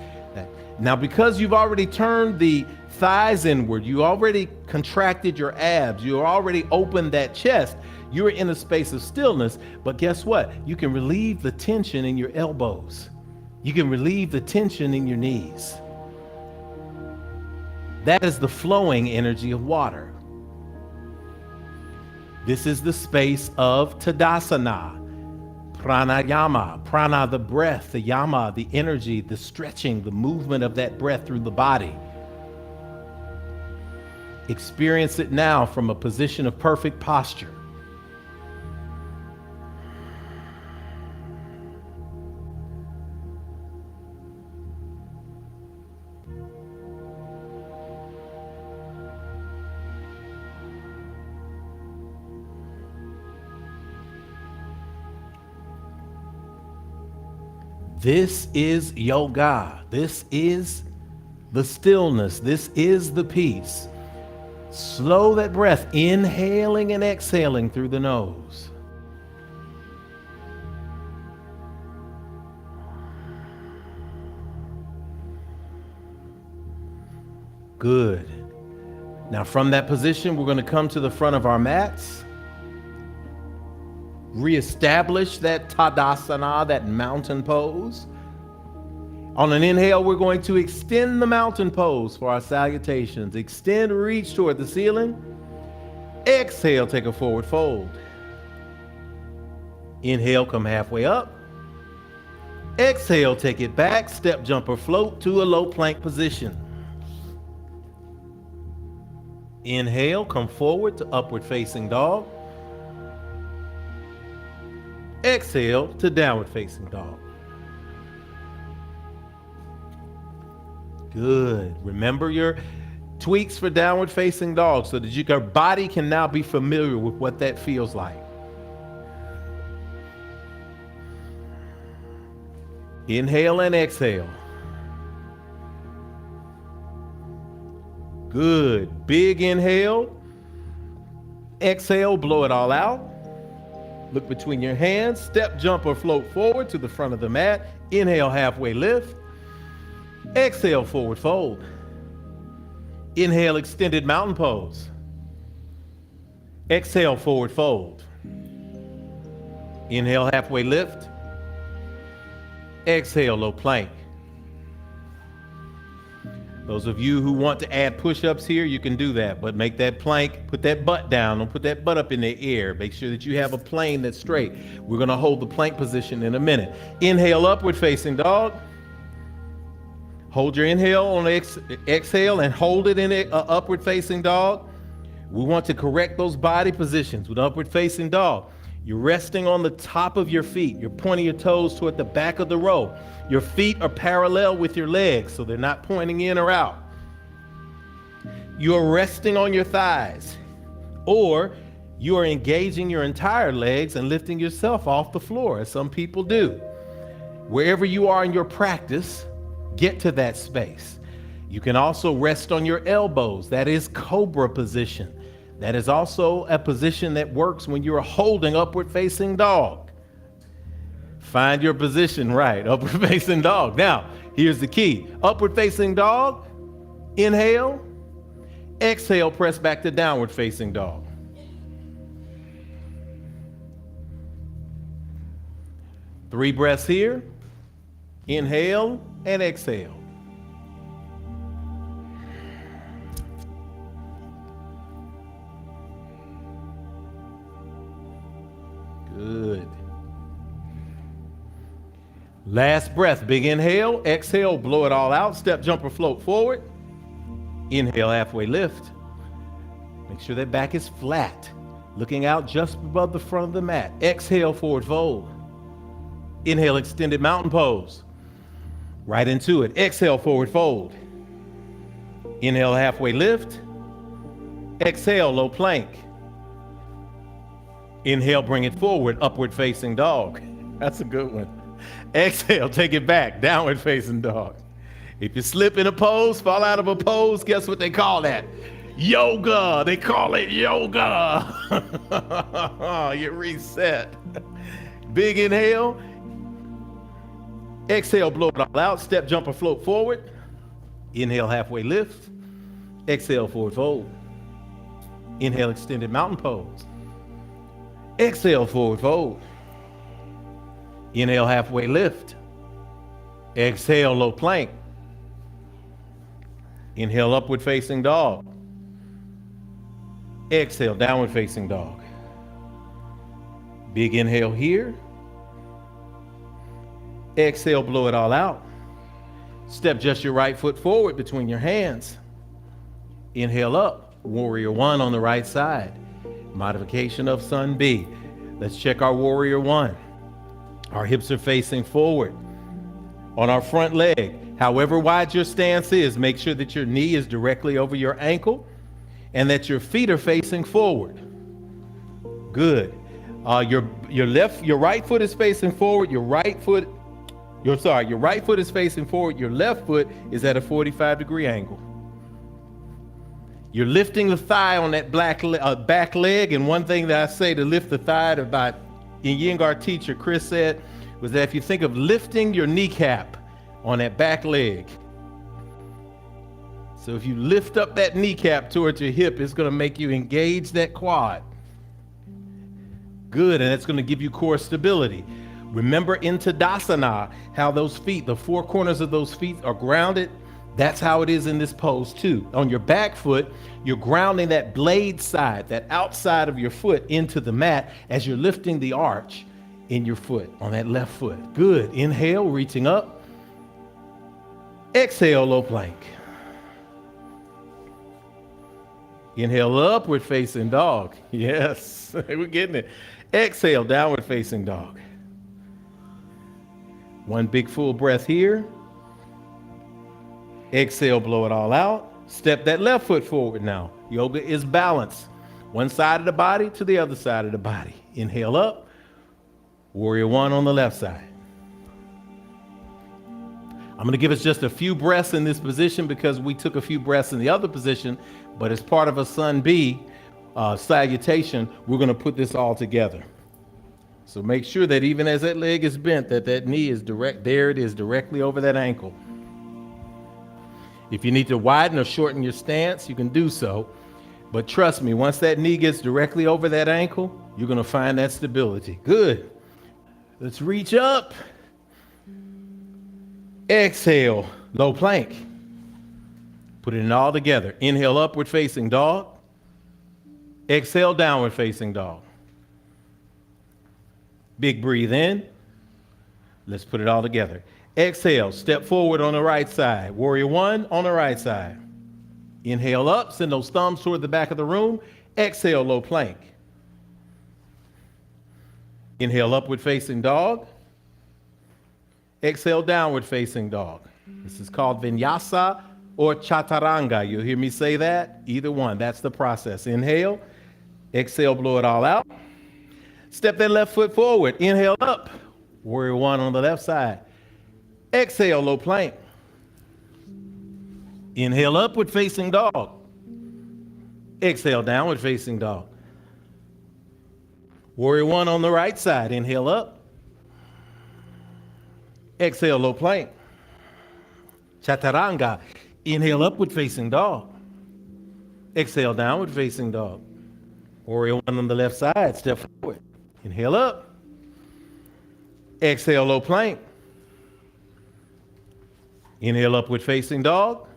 Now, because you've already turned the thighs inward, you already contracted your abs, you already opened that chest, you're in a space of stillness. But guess what? You can relieve the tension in your elbows. You can relieve the tension in your knees. That is the flowing energy of water. This is the space of Tadasana, pranayama, prana, the breath, the yama, the energy, the stretching, the movement of that breath through the body. Experience it now from a position of perfect posture. This is yoga. This is the stillness. This is the peace. Slow that breath, inhaling and exhaling through the nose. Good. Now from that position, we're going to come to the front of our mats. Reestablish that Tadasana, that mountain pose. On an inhale, we're going to extend the mountain pose for our salutations. Extend, reach toward the ceiling. Exhale, take a forward fold. Inhale, come halfway up. Exhale, take it back, step, jump, or float to a low plank position. Inhale, come forward to upward facing dog. Exhale to downward facing dog. Good. Remember your tweaks for downward facing dog so that your body can now be familiar with what that feels like. Inhale and exhale. Good. Big inhale. Exhale, blow it all out. Look between your hands, step, jump, or float forward to the front of the mat. Inhale, halfway lift. Exhale, forward fold. Inhale, extended mountain pose. Exhale, forward fold. Inhale, halfway lift. Exhale, low plank. Those of you who want to add push-ups here, you can do that, but make that plank, put that butt down, don't put that butt up in the air. Make sure that you have a plane that's straight. We're gonna hold the plank position in a minute. Inhale, upward facing dog. Hold your inhale on exhale and hold it in a upward facing dog. We want to correct those body positions with upward facing dog. You're resting on the top of your feet. You're pointing your toes toward the back of the row. Your feet are parallel with your legs, so they're not pointing in or out. You're resting on your thighs, or you are engaging your entire legs and lifting yourself off the floor, as some people do. Wherever you are in your practice, get to that space. You can also rest on your elbows. That is cobra position. That is also a position that works when you're holding upward facing dog. Find your position right, upward facing dog. Now, here's the key. Upward facing dog, inhale. Exhale, press back to downward facing dog. Three breaths here. Inhale and exhale. Good. Last breath, big inhale, exhale, blow it all out. Step, jump, or float forward. Inhale, halfway lift. Make sure that back is flat, looking out just above the front of the mat. Exhale, forward fold. Inhale, extended mountain pose. Right into it. Exhale, forward fold. Inhale, halfway lift. Exhale, low plank. Inhale, bring it forward, upward facing dog. That's a good one. Exhale, take it back, downward facing dog. If you slip in a pose, fall out of a pose, guess what they call that? Yoga. They call it yoga. You reset. Big inhale. Exhale, blow it all out. Step, jump, or float forward. Inhale, halfway lift. Exhale, forward fold. Inhale, extended mountain pose. Exhale, forward fold. Inhale, halfway lift. Exhale, low plank. Inhale, upward facing dog. Exhale, downward facing dog. Big inhale here. Exhale, blow it all out. Step just your right foot forward between your hands. Inhale up, warrior one on the right side. Modification of Sun B. Let's check our warrior one. Our hips are facing forward. On our front leg, however wide your stance is, make sure that your knee is directly over your ankle and that your feet are facing forward. Good. Your right foot is facing forward. Your right foot is facing forward. Your left foot is at a 45-degree angle. You're lifting the thigh on that back leg, and one thing that I say to lift the thigh, about Iyengar teacher Chris said, was that if you think of lifting your kneecap on that back leg, so if you lift up that kneecap towards your hip, it's going to make you engage that quad. Good, and it's going to give you core stability. Remember in Tadasana, how those feet, the four corners of those feet are grounded. That's how it is in this pose too. On your back foot, you're grounding that blade side, that outside of your foot into the mat as you're lifting the arch in your foot, on that left foot. Good. Inhale, reaching up. Exhale, low plank. Inhale, upward facing dog. Yes, we're getting it. Exhale, downward facing dog. One big full breath here. Exhale, blow it all out. Step that left foot forward now. Yoga is balance. One side of the body to the other side of the body. Inhale up. Warrior one on the left side. I'm going to give us just a few breaths in this position because we took a few breaths in the other position, but as part of a Sun B salutation, we're going to put this all together. So make sure that even as that leg is bent, that knee is direct. There it is, directly over that ankle. If you need to widen or shorten your stance, you can do so. But trust me, once that knee gets directly over that ankle, you're going to find that stability. Good. Let's reach up. Exhale, low plank. Put it in all together. Inhale, upward facing dog. Exhale, downward facing dog. Big breathe in. Let's put it all together. Exhale, step forward on the right side. Warrior one on the right side. Inhale up, send those thumbs toward the back of the room. Exhale, low plank. Inhale, upward facing dog. Exhale, downward facing dog. This is called vinyasa or chaturanga. You'll hear me say that. Either one. That's the process. Inhale. Exhale, blow it all out. Step that left foot forward. Inhale up. Warrior one on the left side. Exhale, low plank. Inhale, upward facing dog. Exhale, downward facing dog. Warrior one on the right side. Inhale up. Exhale, low plank. Chaturanga. Inhale, upward facing dog. Exhale, downward facing dog. Warrior one on the left side. Step forward. Inhale up. Exhale, low plank. Inhale, upward facing dog.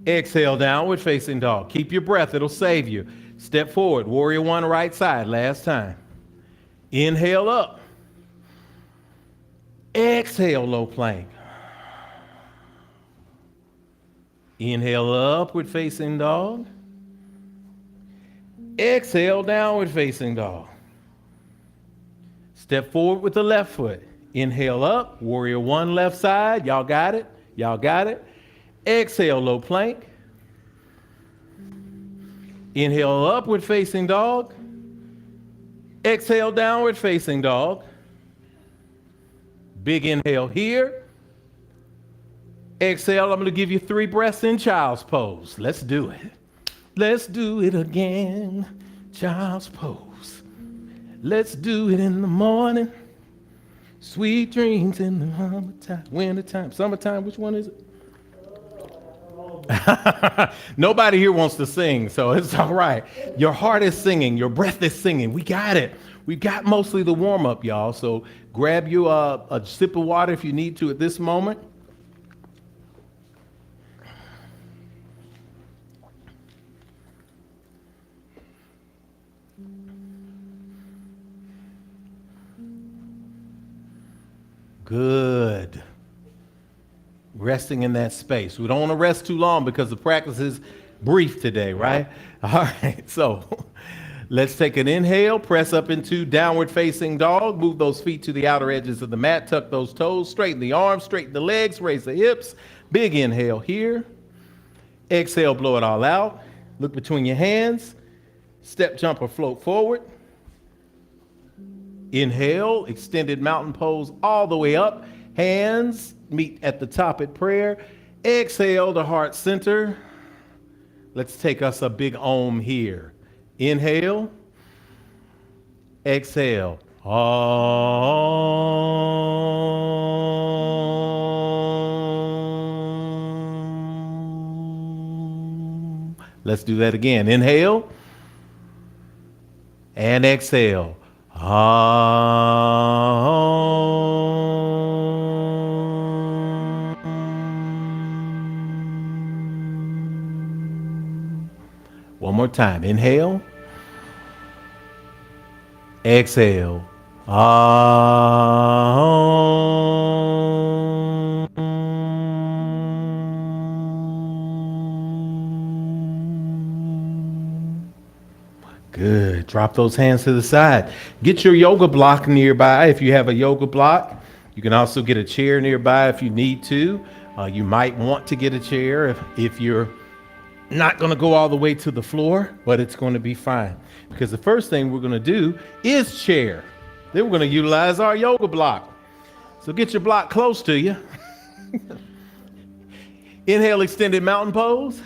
Exhale, downward facing dog. Keep your breath. It'll save you. Step forward. Warrior one, right side. Last time. Inhale up. Exhale, low plank. Inhale, upward facing dog. Exhale, downward facing dog. Step forward with the left foot. Inhale up. Warrior one, left side. Y'all got it? Y'all got it? Exhale, low plank. Inhale, upward facing dog. Exhale, downward facing dog. Big inhale here. Exhale, I'm going to give you 3 breaths in child's pose. Let's do it. Let's do it again. Child's pose. Let's do it in the morning. Sweet dreams in the wintertime. Summertime, which one is it? Nobody here wants to sing, so it's all right. Your heart is singing. Your breath is singing. We got it. We got mostly the warm-up, y'all. So grab you a sip of water if you need to at this moment. Good. Resting in that space. We don't want to rest too long because the practice is brief today, right? All right, so let's take an inhale, press up into downward facing dog, move those feet to the outer edges of the mat, tuck those toes, straighten the arms, straighten the legs, raise the hips. Big inhale here. Exhale, blow it all out. Look between your hands. Step, jump, or float forward. Inhale, extended mountain pose all the way up. Hands meet at the top at prayer. Exhale to heart center. Let's take us a big Om here. Inhale. Exhale. Om. Let's do that again. Inhale. And exhale. One more time. Inhale. Exhale. Good. Drop those hands to the side. Get your yoga block nearby if you have a yoga block. You can also get a chair nearby if you need to. You might want to get a chair if you're not going to go all the way to the floor, but it's going to be fine. Because the first thing we're going to do is chair. Then we're going to utilize our yoga block. So get your block close to you. Inhale, extended mountain pose.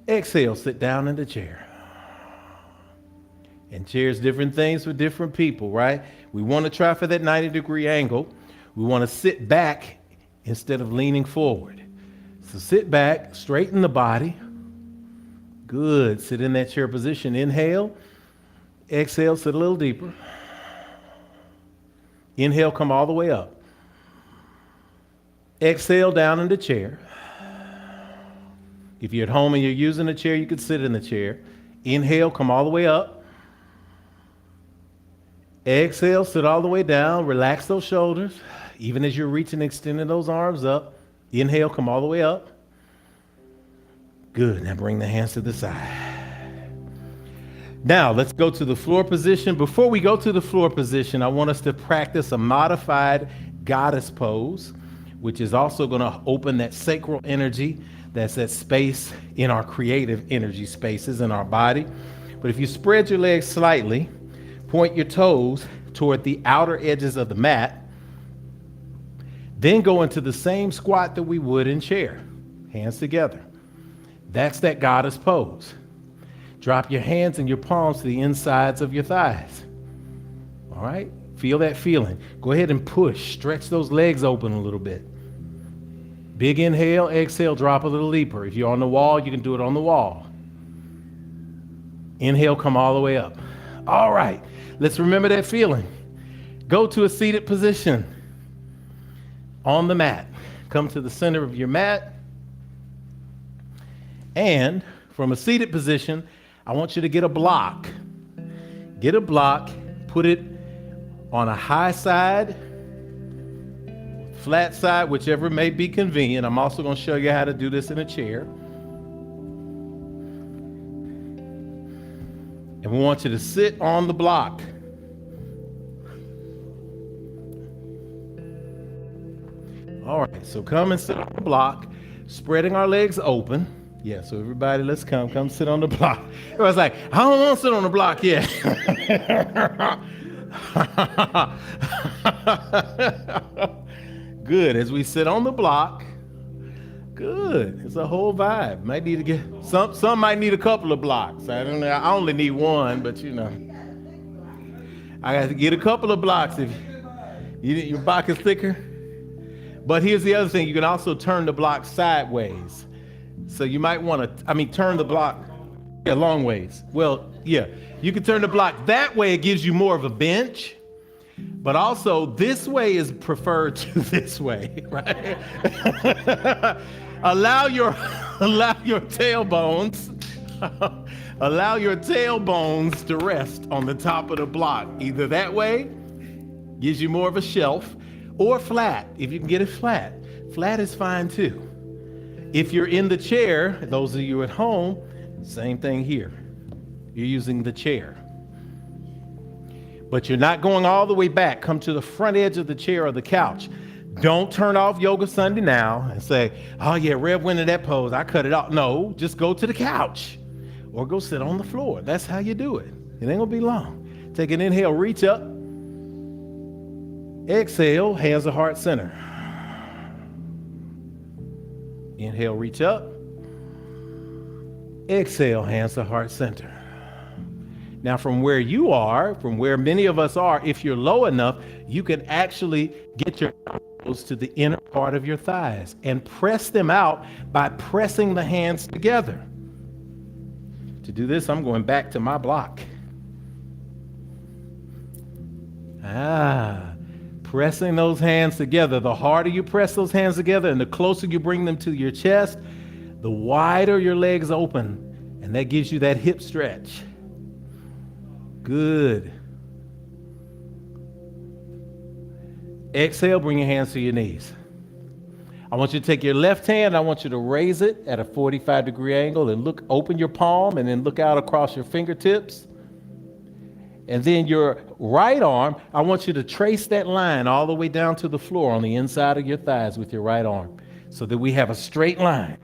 Exhale, sit down in the chair. And chairs, different things for different people, right? We want to try for that 90-degree angle. We want to sit back instead of leaning forward. So sit back, straighten the body. Good. Sit in that chair position. Inhale. Exhale, sit a little deeper. Inhale, come all the way up. Exhale, down in the chair. If you're at home and you're using a chair, you could sit in the chair. Inhale, come all the way up. Exhale, sit all the way down. Relax those shoulders. Even as you're reaching, extending those arms up. Inhale, come all the way up. Good. Now bring the hands to the side. Now, let's go to the floor position. Before we go to the floor position, I want us to practice a modified goddess pose, which is also going to open that sacral energy. That's that space in our creative energy spaces in our body. But if you spread your legs slightly, point your toes toward the outer edges of the mat, then go into the same squat that we would in chair, hands together. That's that goddess pose. Drop your hands and your palms to the insides of your thighs. All right? Feel that feeling. Go ahead and push. Stretch those legs open a little bit. Big inhale, exhale, drop a little deeper. If you're on the wall, you can do it on the wall. Inhale, come all the way up. All right. Let's remember that feeling. Go to a seated position on the mat. Come to the center of your mat. And from a seated position, I want you to get a block. Get a block, put it on a high side, flat side, whichever may be convenient. I'm also going to show you how to do this in a chair. And we want you to sit on the block. All right, so come and sit on the block, spreading our legs open. Yeah, so everybody, let's come sit on the block. Everybody's like, I don't want to sit on the block yet. Good, as we sit on the block, good, it's a whole vibe. Might need to get, some might need a couple of blocks. I don't know, I only need one, but you know. I got to get a couple of blocks if your block is thicker. But here's the other thing, you can also turn the block sideways. So you might want to, turn the block long ways. Well, yeah, you can turn the block that way. It gives you more of a bench, but also this way is preferred to this way, right? allow your tailbones, allow your tailbones to rest on the top of the block. Either that way gives you more of a shelf, or flat. If you can get it flat, flat is fine too. If you're in the chair, those of you at home, same thing here. You're using the chair. But you're not going all the way back. Come to the front edge of the chair or the couch. Don't turn off Yoga Sunday now and say, oh yeah, Rev went in that pose, I cut it off. No, just go to the couch or go sit on the floor. That's how you do it. It ain't gonna be long. Take an inhale, reach up. Exhale, hands to heart center. Inhale, reach up. Exhale, hands to heart center. Now from where you are, from where many of us are, if you're low enough, you can actually get your elbows to the inner part of your thighs and press them out by pressing the hands together. To do this, I'm going back to my block. Pressing those hands together. The harder you press those hands together and the closer you bring them to your chest, the wider your legs open, and that gives you that hip stretch. Good. Exhale, bring your hands to your knees. I want you to take your left hand, I want you to raise it at a 45-degree angle and open your palm and then look out across your fingertips. And then your right arm, I want you to trace that line all the way down to the floor on the inside of your thighs with your right arm so that we have a straight line.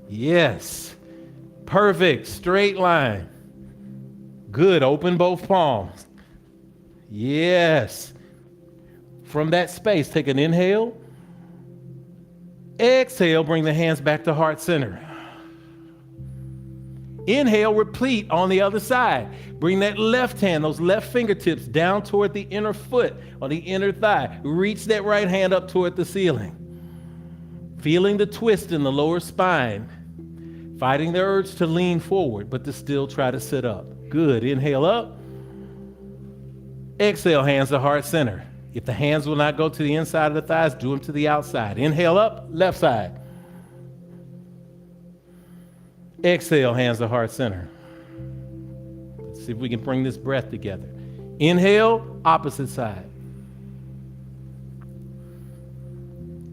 Yes. Perfect. Straight line. Good. Open both palms. Yes. From that space, take an inhale. Exhale, bring the hands back to heart center. Inhale, repeat on the other side. Bring that left hand, those left fingertips down toward the inner foot on the inner thigh. Reach that right hand up toward the ceiling. Feeling the twist in the lower spine. Fighting the urge to lean forward, but to still try to sit up. Good. Inhale up. Exhale, hands to heart center. If the hands will not go to the inside of the thighs, do them to the outside. Inhale up, left side. Exhale, hands to heart center. Let's see if we can bring this breath together. Inhale, opposite side.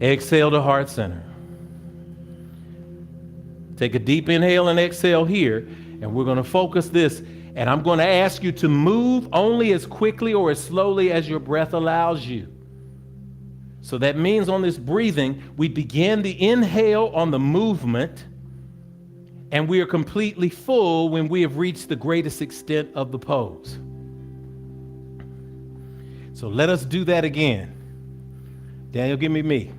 Exhale to heart center. Take a deep inhale and exhale here. And we're going to focus this, and I'm going to ask you to move only as quickly or as slowly as your breath allows you. So that means on this breathing, we begin the inhale on the movement, and we are completely full when we have reached the greatest extent of the pose. So let us do that again. Daniel, give me.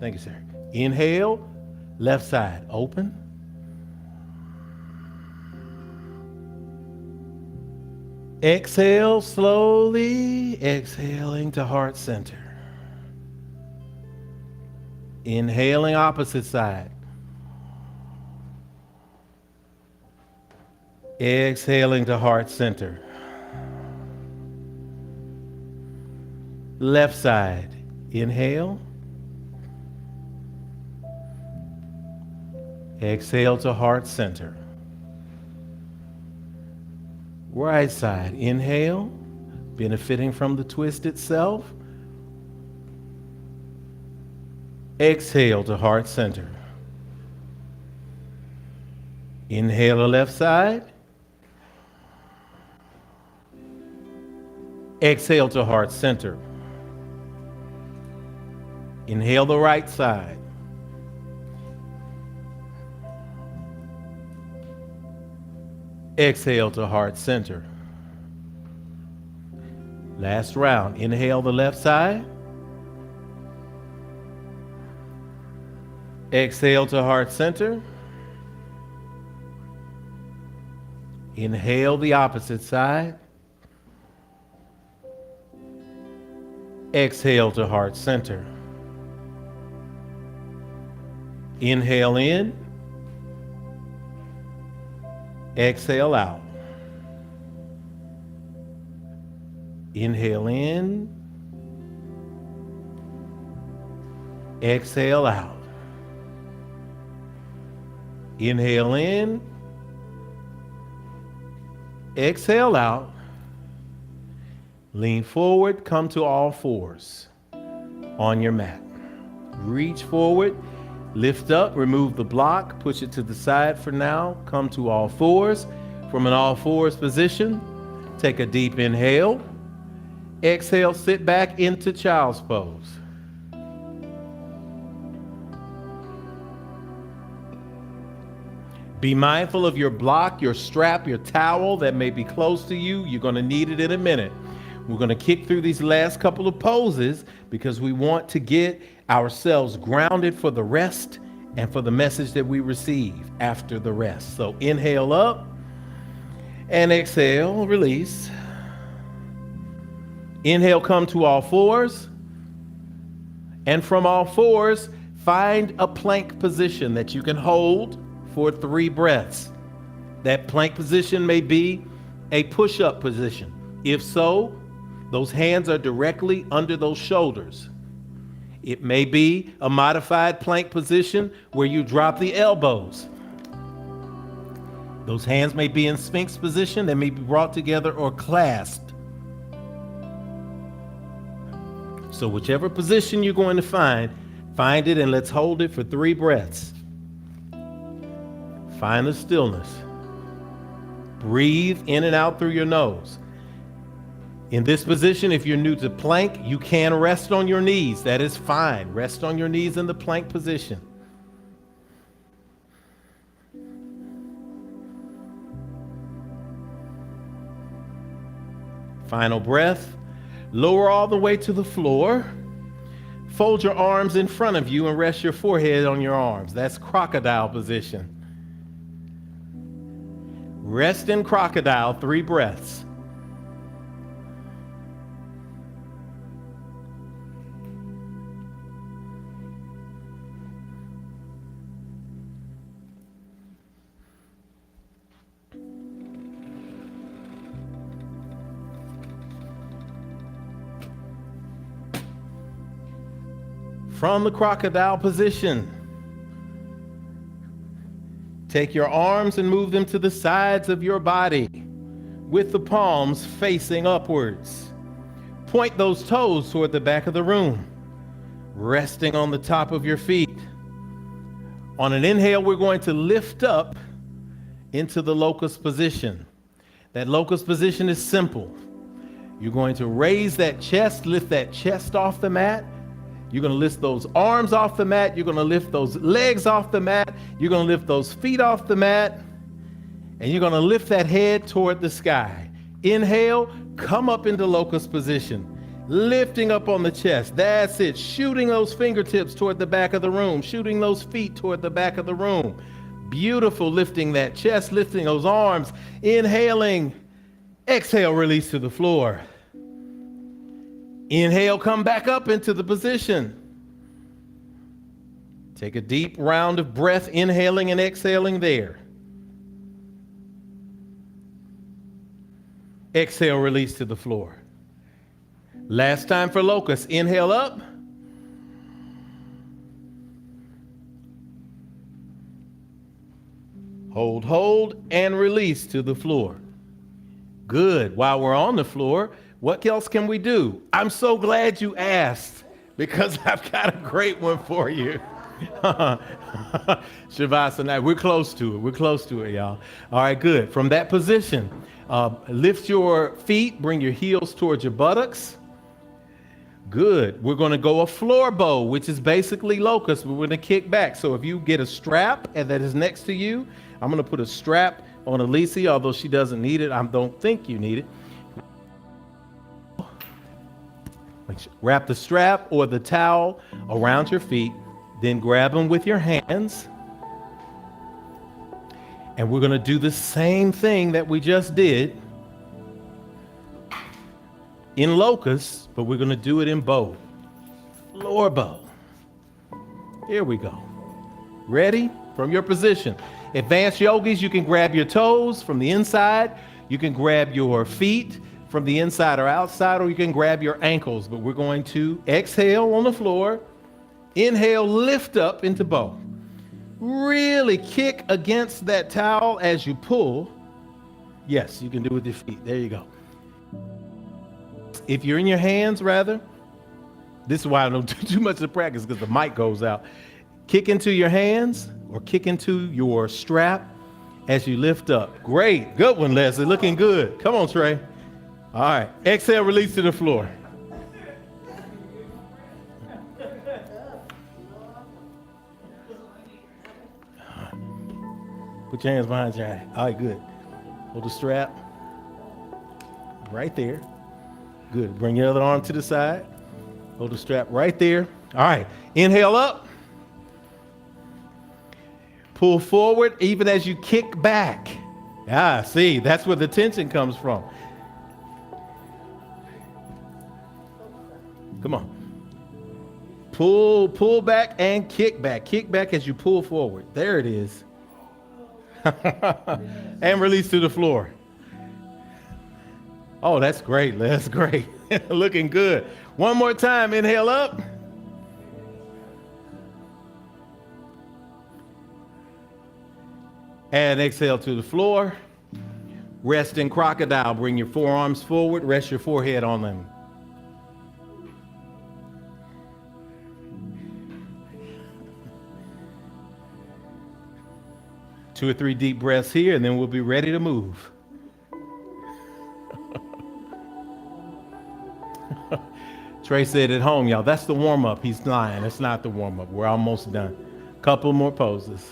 Thank you, sir. Inhale, left side, open. Exhale slowly, exhaling to heart center. Inhaling opposite side. Exhaling to heart center. Left side, inhale. Exhale to heart center. Right side, inhale, benefiting from the twist itself. Exhale to heart center. Inhale the left side. Exhale to heart center. Inhale the right side. Exhale to heart center. Last round. Inhale the left side. Exhale to heart center. Inhale the opposite side. Exhale to heart center. Inhale in. Exhale out. Inhale in. Exhale out. Inhale in. Exhale out. Lean forward, come to all fours on your mat. Reach forward. Lift up, remove the block, push it to the side for now. Come to all fours. From an all fours position, take a deep inhale. Exhale, sit back into child's pose. Be mindful of your block, your strap, your towel that may be close to you. You're going to need it in a minute. We're going to kick through these last couple of poses because we want to get ourselves grounded for the rest and for the message that we receive after the rest. So inhale up and exhale, release. Inhale, come to all fours. And from all fours, find a plank position that you can hold for 3 breaths. That plank position may be a push-up position. If so, those hands are directly under those shoulders. It may be a modified plank position where you drop the elbows. Those hands may be in Sphinx position. They may be brought together or clasped. So whichever position you're going to find it and let's hold it for 3 breaths. Find the stillness. Breathe in and out through your nose. In this position, if you're new to plank, you can rest on your knees. That is fine. Rest on your knees in the plank position. Final breath. Lower all the way to the floor. Fold your arms in front of you and rest your forehead on your arms. That's crocodile position. Rest in crocodile, 3 breaths. From the crocodile position, take your arms and move them to the sides of your body with the palms facing upwards. Point those toes toward the back of the room, resting on the top of your feet. On an inhale, we're going to lift up into the locust position. That locust position is simple. You're going to raise that chest, lift that chest off the mat. You're going to lift those arms off the mat. You're going to lift those legs off the mat. You're going to lift those feet off the mat. And you're going to lift that head toward the sky. Inhale, come up into locust position. Lifting up on the chest. That's it. Shooting those fingertips toward the back of the room. Shooting those feet toward the back of the room. Beautiful. Lifting that chest, lifting those arms. Inhaling. Exhale, release to the floor. Inhale, come back up into the position. Take a deep round of breath, inhaling and exhaling there. Exhale, release to the floor. Last time for locust. Inhale up. Hold, and release to the floor. Good. While we're on the floor, what else can we do? I'm so glad you asked, because I've got a great one for you. Shavasana. We're close to it, y'all. All right, good. From that position, lift your feet, bring your heels towards your buttocks. Good. We're going to go a floor bow, which is basically locust. We're going to kick back. So if you get a strap and that is next to you, I'm going to put a strap on Alicia, although she doesn't need it. I don't think you need it. Wrap the strap or the towel around your feet, then grab them with your hands. And we're going to do the same thing that we just did in locust, but we're going to do it in bow. Floor bow. Here we go. Ready? From your position. Advanced yogis, you can grab your toes from the inside. You can grab your feet from the inside or outside, or you can grab your ankles. But we're going to exhale on the floor. Inhale, lift up into bow. Really kick against that towel as you pull. Yes, you can do it with your feet. There you go. If you're in your hands, rather, this is why I don't do too much of the practice, because the mic goes out. Kick into your hands or kick into your strap as you lift up. Great. Good one, Leslie. Looking good. Come on, Trey. All right. Exhale, release to the floor. Put your hands behind your eye. All right, good. Hold the strap right there. Good. Bring your other arm to the side. Hold the strap right there. All right. Inhale up. Pull forward even as you kick back. See, that's where the tension comes from. Come on. Pull back and kick back. Kick back as you pull forward. There it is. And release to the floor. Oh, that's great. That's great. Looking good. One more time. Inhale up. And exhale to the floor. Rest in crocodile. Bring your forearms forward. Rest your forehead on them. Two or three deep breaths here, and then we'll be ready to move. Trey said at home, y'all, that's the warm-up. He's lying. That's not the warm-up. We're almost done. Couple more poses.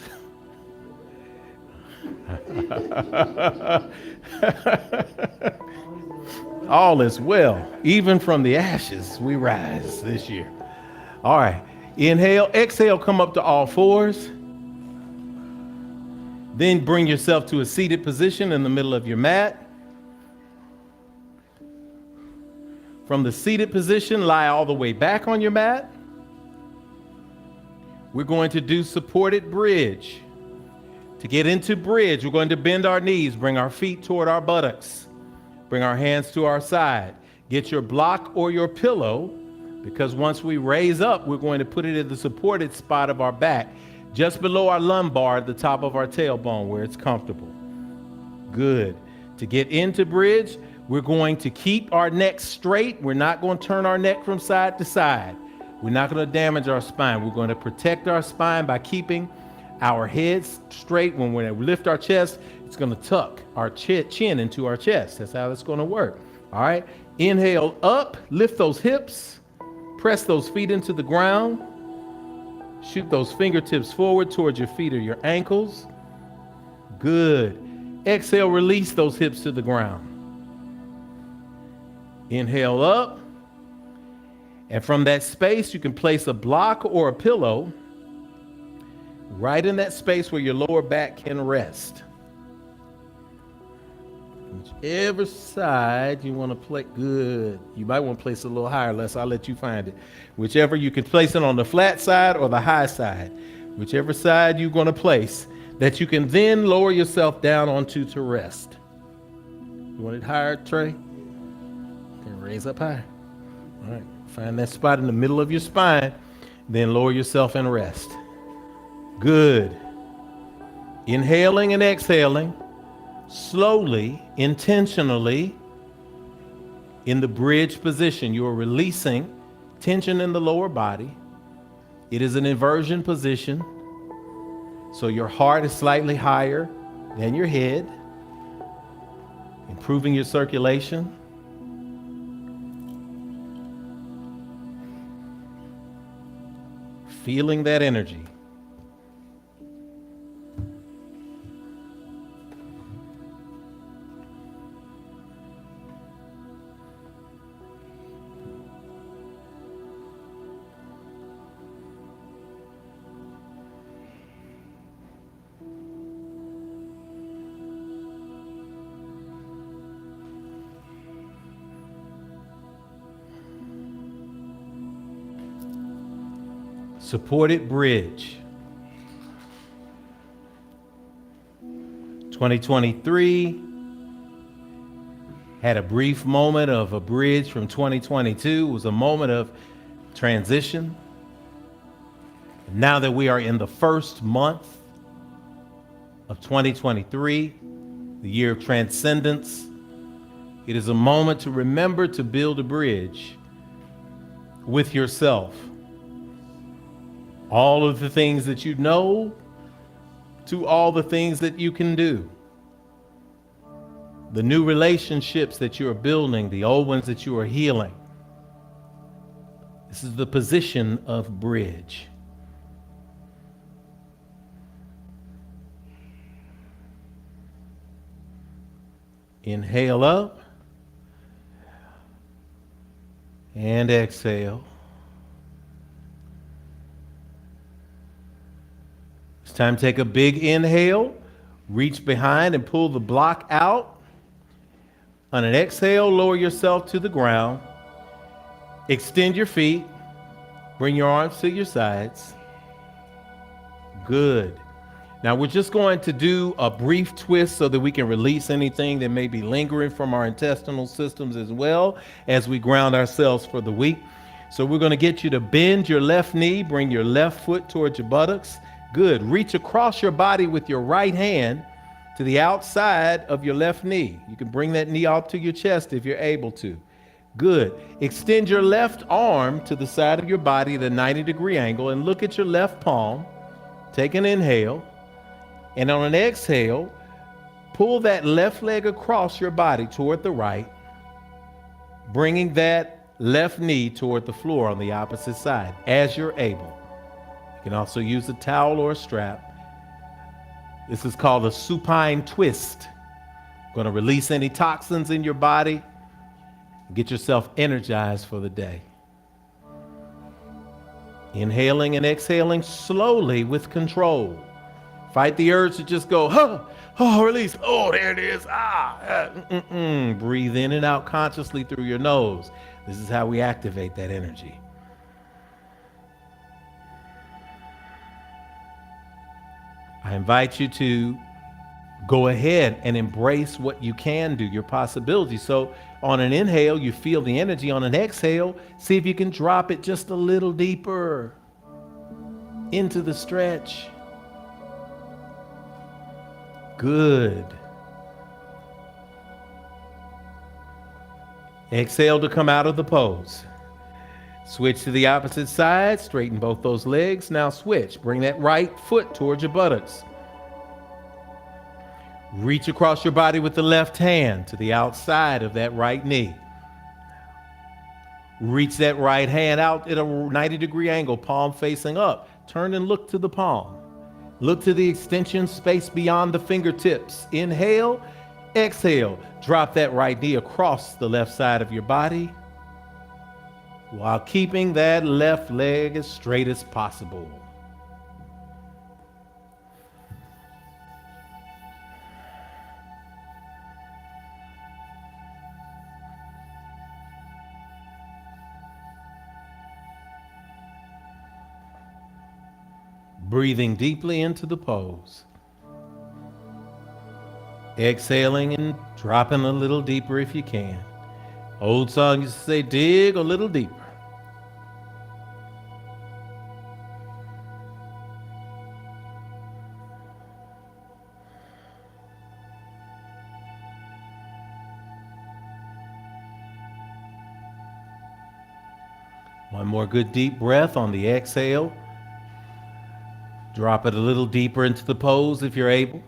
All is well. Even from the ashes, we rise this year. All right. Inhale, exhale, come up to all fours. Then bring yourself to a seated position in the middle of your mat. From the seated position, lie all the way back on your mat. We're going to do supported bridge. To get into bridge, we're going to bend our knees, bring our feet toward our buttocks, bring our hands to our side. Get your block or your pillow, because once we raise up, we're going to put it in the supported spot of our back, just below our lumbar at the top of our tailbone where it's comfortable. Good. To get into bridge, we're going to keep our neck straight. We're not going to turn our neck from side to side. We're not going to damage our spine. We're going to protect our spine by keeping our heads straight. When we lift our chest, it's going to tuck our chin into our chest. That's how it's going to work. All right. Inhale up, lift those hips, press those feet into the ground. Shoot those fingertips forward towards your feet or your ankles. Good. Exhale, release those hips to the ground. Inhale up. And from that space, you can place a block or a pillow right in that space where your lower back can rest. Whichever side you want to place. Good. You might want to place it a little higher, Les. I'll let you find it. Whichever, you can place it on the flat side or the high side. Whichever side you're going to place, that you can then lower yourself down onto to rest. You want it higher, Trey? Okay, raise up high. All right. Find that spot in the middle of your spine, then lower yourself and rest. Good. Inhaling and exhaling, slowly, intentionally, in the bridge position. You are releasing tension in the lower body. It is an inversion position, so your heart is slightly higher than your head, improving your circulation. Feeling that energy. Supported bridge. 2023 had a brief moment of a bridge from 2022. It was a moment of transition. Now that we are in the first month of 2023, the year of Transcendence, it is a moment to remember to build a bridge with yourself. All of the things that you know to all the things that you can do. The new relationships that you are building, the old ones that you are healing. This is the position of bridge. Inhale up and exhale. It's time to take a big inhale, reach behind and pull the block out. On an exhale, lower yourself to the ground. Extend your feet. Bring your arms to your sides. Good. Now we're just going to do a brief twist so that we can release anything that may be lingering from our intestinal systems as well as we ground ourselves for the week. So we're going to get you to bend your left knee, bring your left foot towards your buttocks. Good. Reach across your body with your right hand to the outside of your left knee. You can bring that knee up to your chest if you're able to. Good. Extend your left arm to the side of your body at a 90-degree angle and look at your left palm. Take an inhale. And on an exhale, pull that left leg across your body toward the right, bringing that left knee toward the floor on the opposite side as you're able. You can also use a towel or a strap. This is called a supine twist. Going to release any toxins in your body. Get yourself energized for the day. Inhaling and exhaling slowly with control. Fight the urge to just go, release. Oh, there it is. Breathe in and out consciously through your nose. This is how we activate that energy. I invite you to go ahead and embrace what you can do, your possibilities. So on an inhale, you feel the energy. On an exhale, see if you can drop it just a little deeper into the stretch. Good. Exhale to come out of the pose. Switch to the opposite side, straighten both those legs. Now switch. Bring that right foot towards your buttocks. Reach across your body with the left hand to the outside of that right knee. Reach that right hand out at a 90-degree angle, palm facing up. Turn and look to the palm. Look to the extension space beyond the fingertips. Inhale, exhale. Drop that right knee across the left side of your body while keeping that left leg as straight as possible. Breathing deeply into the pose. Exhaling and dropping a little deeper if you can. Old song used to say, dig a little deeper. One more good deep breath on the exhale. Drop it a little deeper into the pose if you're able.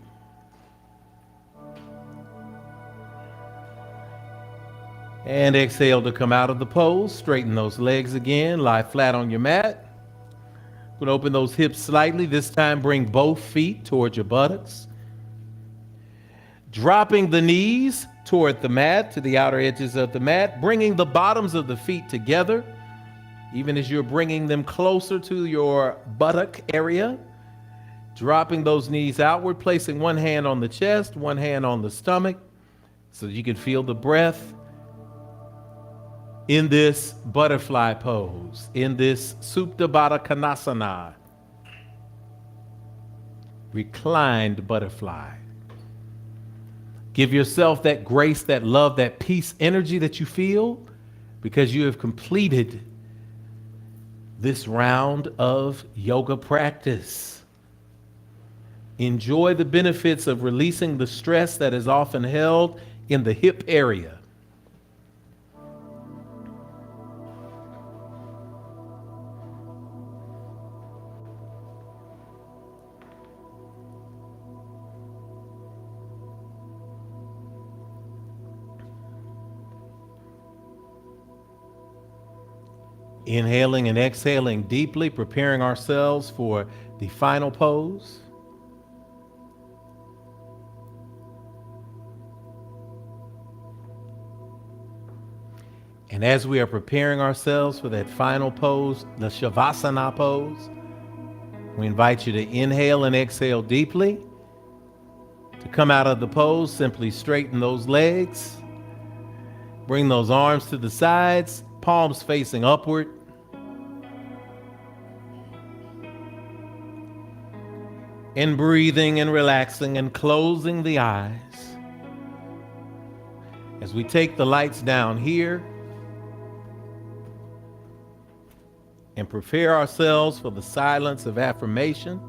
And exhale to come out of the pose. Straighten those legs again. Lie flat on your mat. Going to open those hips slightly. This time bring both feet towards your buttocks. Dropping the knees toward the mat, to the outer edges of the mat. Bringing the bottoms of the feet together, even as you're bringing them closer to your buttock area. Dropping those knees outward, placing one hand on the chest, one hand on the stomach, so that you can feel the breath in this butterfly pose, in this Supta Baddha Konasana, reclined butterfly. Give yourself that grace, that love, that peace energy that you feel because you have completed this round of yoga practice. Enjoy the benefits of releasing the stress that is often held in the hip area. Inhaling and exhaling deeply, preparing ourselves for the final pose. And as we are preparing ourselves for that final pose, the Shavasana pose, we invite you to inhale and exhale deeply. To come out of the pose, simply straighten those legs. Bring those arms to the sides, palms facing upward. And breathing and relaxing and closing the eyes. As we take the lights down here and prepare ourselves for the silence of affirmation.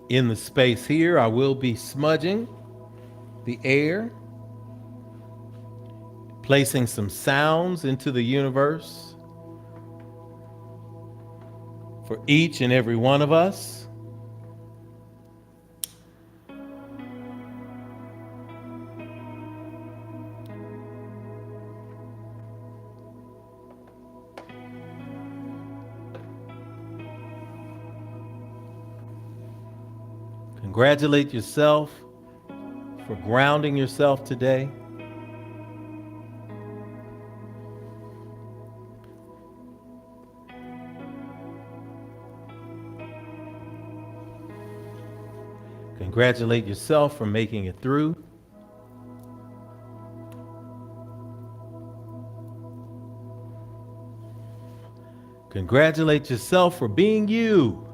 In the space here, I will be smudging the air, placing some sounds into the universe for each and every one of us. Congratulate yourself for grounding yourself today. Congratulate yourself for making it through. Congratulate yourself for being you.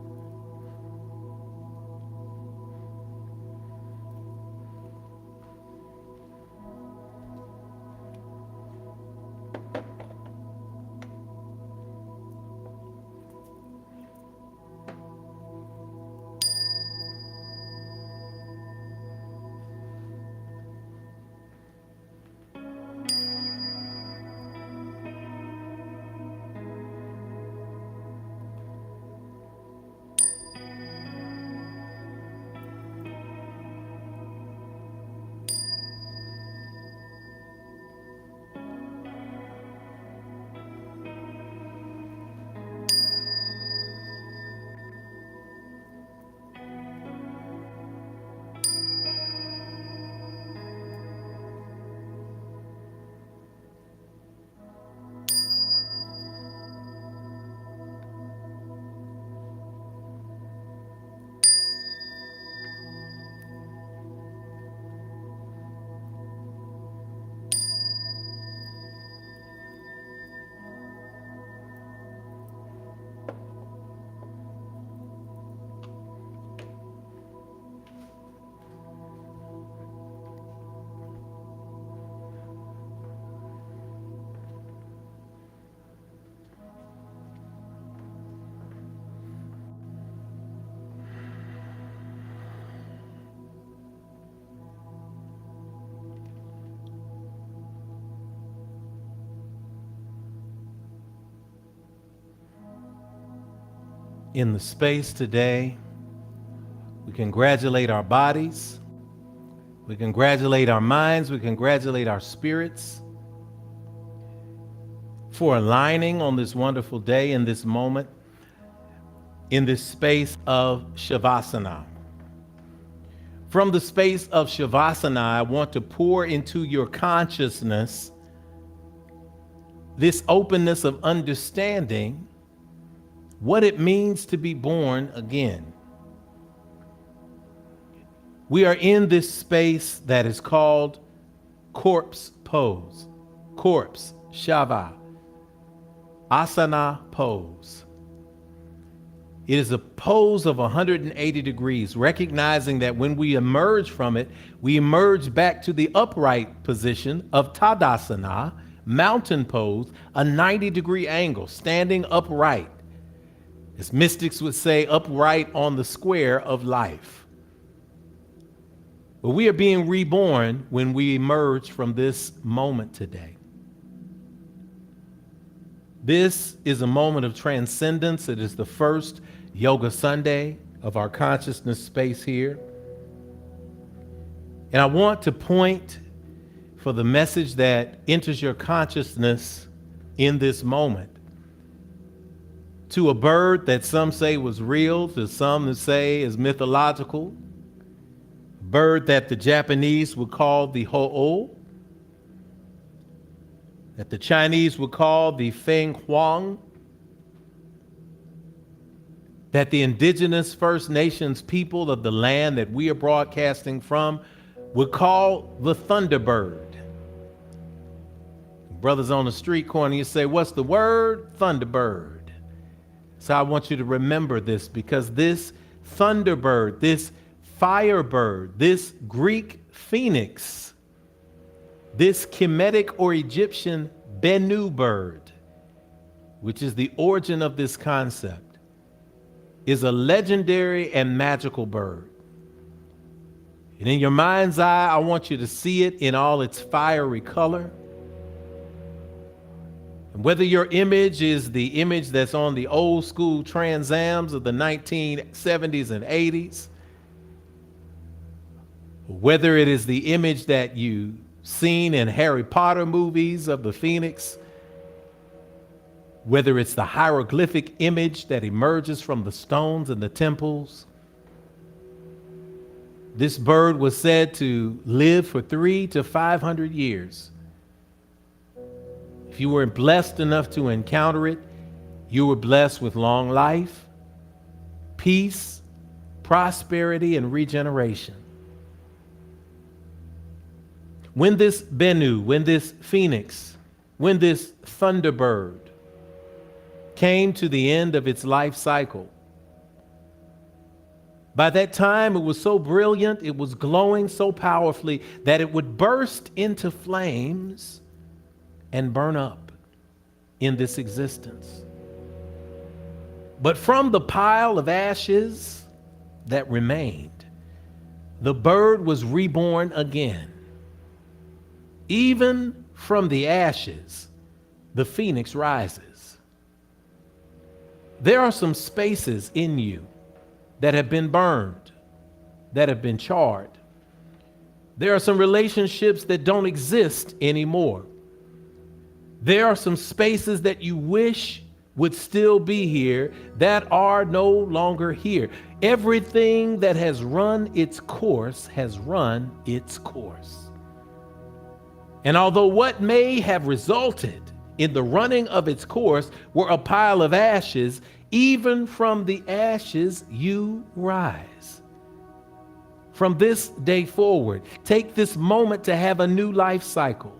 in the space today. We congratulate our bodies. We congratulate our minds. We congratulate our spirits for aligning on this wonderful day in this moment, in this space of Shavasana. From the space of Shavasana, I want to pour into your consciousness this openness of understanding what it means to be born again. We are in this space that is called corpse pose, corpse, shava, asana pose. It is a pose of 180 degrees, recognizing that when we emerge from it, we emerge back to the upright position of Tadasana, mountain pose, a 90-degree angle, standing upright. As mystics would say, upright on the square of life. But we are being reborn when we emerge from this moment today. This is a moment of transcendence. It is the first Yoga Sunday of our consciousness space here. And I want to point for the message that enters your consciousness in this moment to a bird that some say was real, to some that say is mythological, a bird that the Japanese would call the ho'o, that the Chinese would call the feng huang, that the indigenous First Nations people of the land that we are broadcasting from would call the thunderbird. Brothers on the street corner, you say, what's the word? Thunderbird. So I want you to remember this, because this thunderbird, this firebird, this Greek phoenix, this Kemetic or Egyptian Bennu bird, which is the origin of this concept, is a legendary and magical bird. And in your mind's eye, I want you to see it in all its fiery color. And whether your image is the image that's on the old school Transams of the 1970s and 80s, whether it is the image that you've seen in Harry Potter movies of the Phoenix, whether it's the hieroglyphic image that emerges from the stones in the temples. This bird was said to live for 300 to 500 years. If you were blessed enough to encounter it, you were blessed with long life, peace, prosperity, and regeneration. When this Bennu, when this phoenix, when this thunderbird came to the end of its life cycle, by that time it was so brilliant, it was glowing so powerfully that it would burst into flames and burn up in this existence. But from the pile of ashes that remained, the bird was reborn again. Even from the ashes, the phoenix rises. There are some spaces in you that have been burned, that have been charred. There are some relationships that don't exist anymore. There are some spaces that you wish would still be here that are no longer here. Everything that has run its course has run its course. And although what may have resulted in the running of its course were a pile of ashes, even from the ashes you rise. From this day forward, take this moment to have a new life cycle.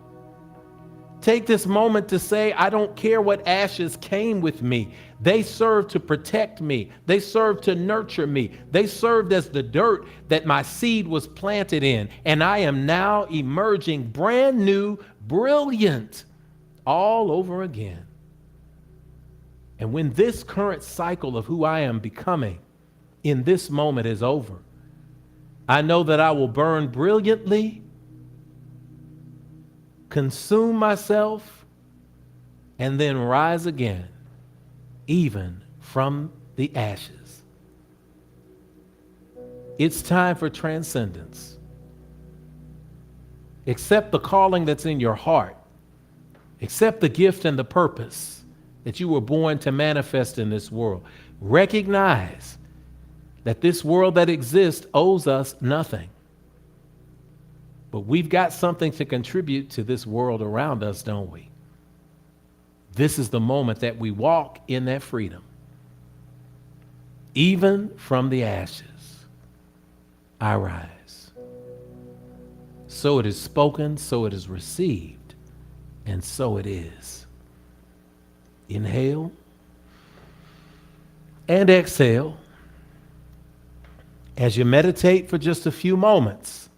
Take this moment to say, I don't care what ashes came with me. They served to protect me. They served to nurture me. They served as the dirt that my seed was planted in. And I am now emerging brand new, brilliant, all over again. And when this current cycle of who I am becoming in this moment is over, I know that I will burn brilliantly, consume myself, and then rise again, even from the ashes. It's time for transcendence. Accept the calling that's in your heart. Accept the gift and the purpose that you were born to manifest in this world. Recognize that this world that exists owes us nothing. But we've got something to contribute to this world around us, don't we? This is the moment that we walk in that freedom. Even from the ashes, I rise. So it is spoken, so it is received, and so it is. Inhale and exhale as you meditate for just a few moments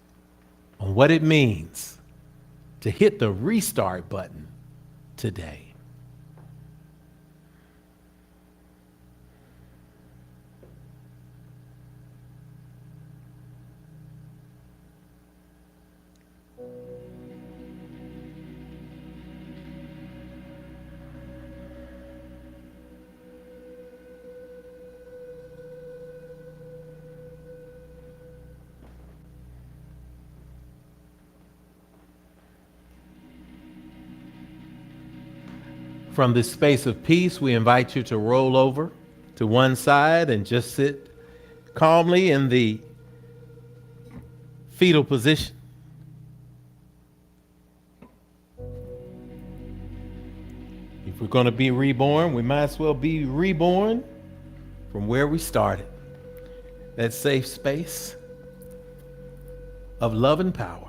on what it means to hit the restart button today. From this space of peace, we invite you to roll over to one side and just sit calmly in the fetal position. If we're going to be reborn, we might as well be reborn from where we started. That safe space of love and power.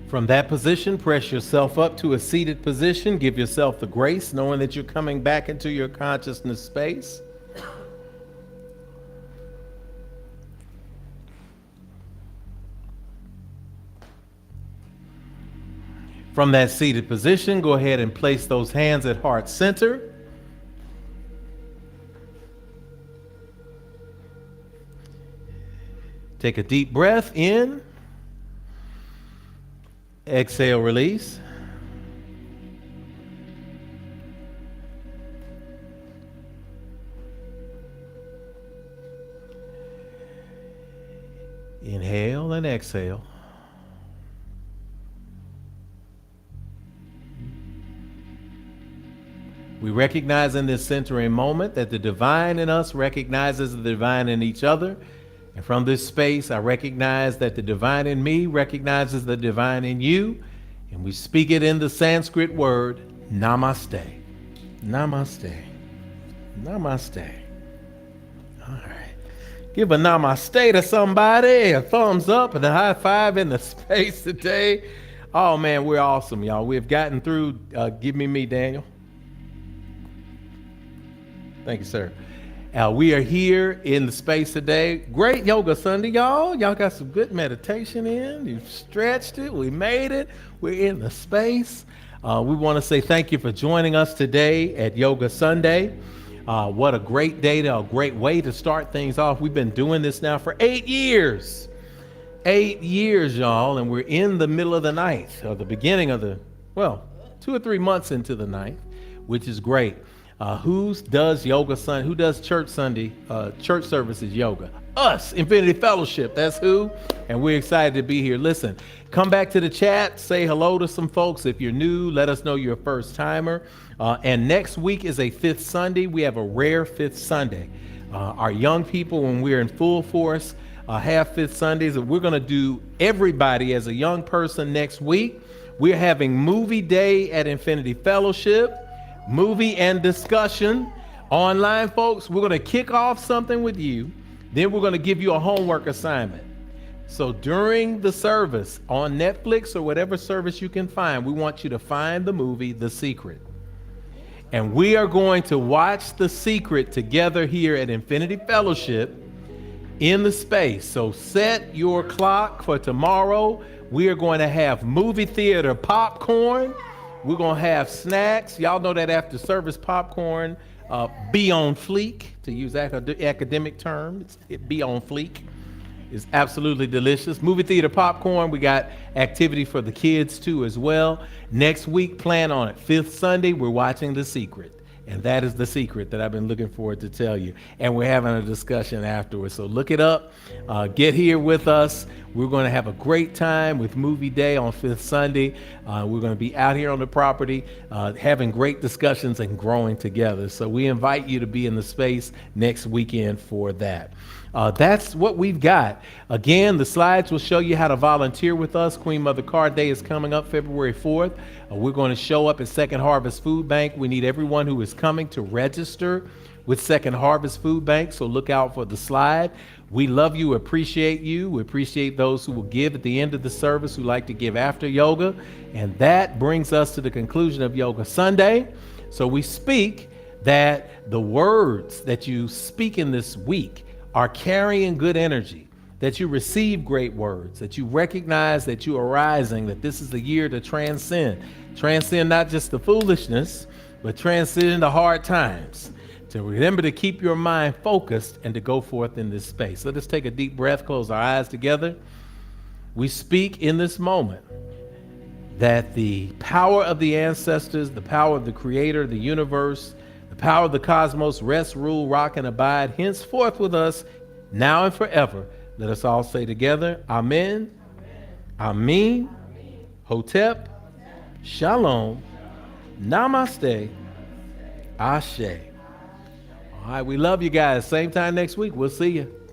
From that position, press yourself up to a seated position. Give yourself the grace, knowing that you're coming back into your consciousness space. From that seated position, go ahead and place those hands at heart center. Take a deep breath in. Exhale, release. Inhale and exhale. We recognize in this centering moment that the divine in us recognizes the divine in each other. And from this space, I recognize that the divine in me recognizes the divine in you. And we speak it in the Sanskrit word, namaste. Namaste. Namaste. All right. Give a namaste to somebody, a thumbs up and a high five in the space today. Oh, man, we're awesome, y'all. We've gotten through. Give me, Daniel. Thank you, sir. We are here in the space today. Great Yoga Sunday, y'all. Y'all got some good meditation in. You've stretched it. We made it. We're in the space. We want to say thank you for joining us today at Yoga Sunday. What a great day, a great way to start things off. We've been doing this now for 8 years. 8 years, y'all, and we're in the middle of the ninth, or the beginning of 2 or 3 months into the ninth, which is great. Who does yoga Sunday? Who does church Sunday, church services yoga? Us, Infinity Fellowship, that's who. And we're excited to be here. Listen, come back to the chat, say hello to some folks. If you're new, let us know you're a first timer. And next week is a fifth Sunday. We have a rare fifth Sunday. Our young people, when we're in full force, have fifth Sundays. And we're going to do everybody as a young person next week. We're having movie day at Infinity Fellowship. Movie and discussion online, folks. We're going to kick off something with you. Then we're going to give you a homework assignment. So during the service on Netflix or whatever service you can find, we want you to find the movie The Secret. And we are going to watch The Secret together here at Infinity Fellowship in the space. So set your clock for tomorrow. We are going to have movie theater popcorn. We're going to have snacks. Y'all know that after service popcorn, be on fleek, to use academic terms. It be on fleek. It's absolutely delicious. Movie theater popcorn. We got activity for the kids too as well. Next week, plan on it. Fifth Sunday, we're watching The Secret. And that is the secret that I've been looking forward to tell you. And we're having a discussion afterwards. So look it up. Get here with us. We're going to have a great time with Movie Day on Fifth Sunday. We're going to be out here on the property having great discussions and growing together. So we invite you to be in the space next weekend for that. That's what we've got. Again, the slides will show you how to volunteer with us. Queen Mother Carr Day is coming up February 4th. We're going to show up at Second Harvest Food Bank. We need everyone who is coming to register with Second Harvest Food Bank, so look out for the slide. We love you, appreciate you. We appreciate those who will give at the end of the service, who like to give after yoga. And that brings us to the conclusion of Yoga Sunday. So we speak that the words that you speak in this week are carrying good energy, that you receive great words, that you recognize that you are rising, that this is the year to transcend. Transcend not just the foolishness, but transcend the hard times. To remember to keep your mind focused and to go forth in this space. Let us take a deep breath, close our eyes together. We speak in this moment that the power of the ancestors, the power of the Creator, the universe, the power of the cosmos rest, rule, rock, and abide henceforth with us now and forever. Let us all say together, Amen, Amen, Hotep, Shalom, Namaste, Ashe. All right, we love you guys. Same time next week. We'll see you.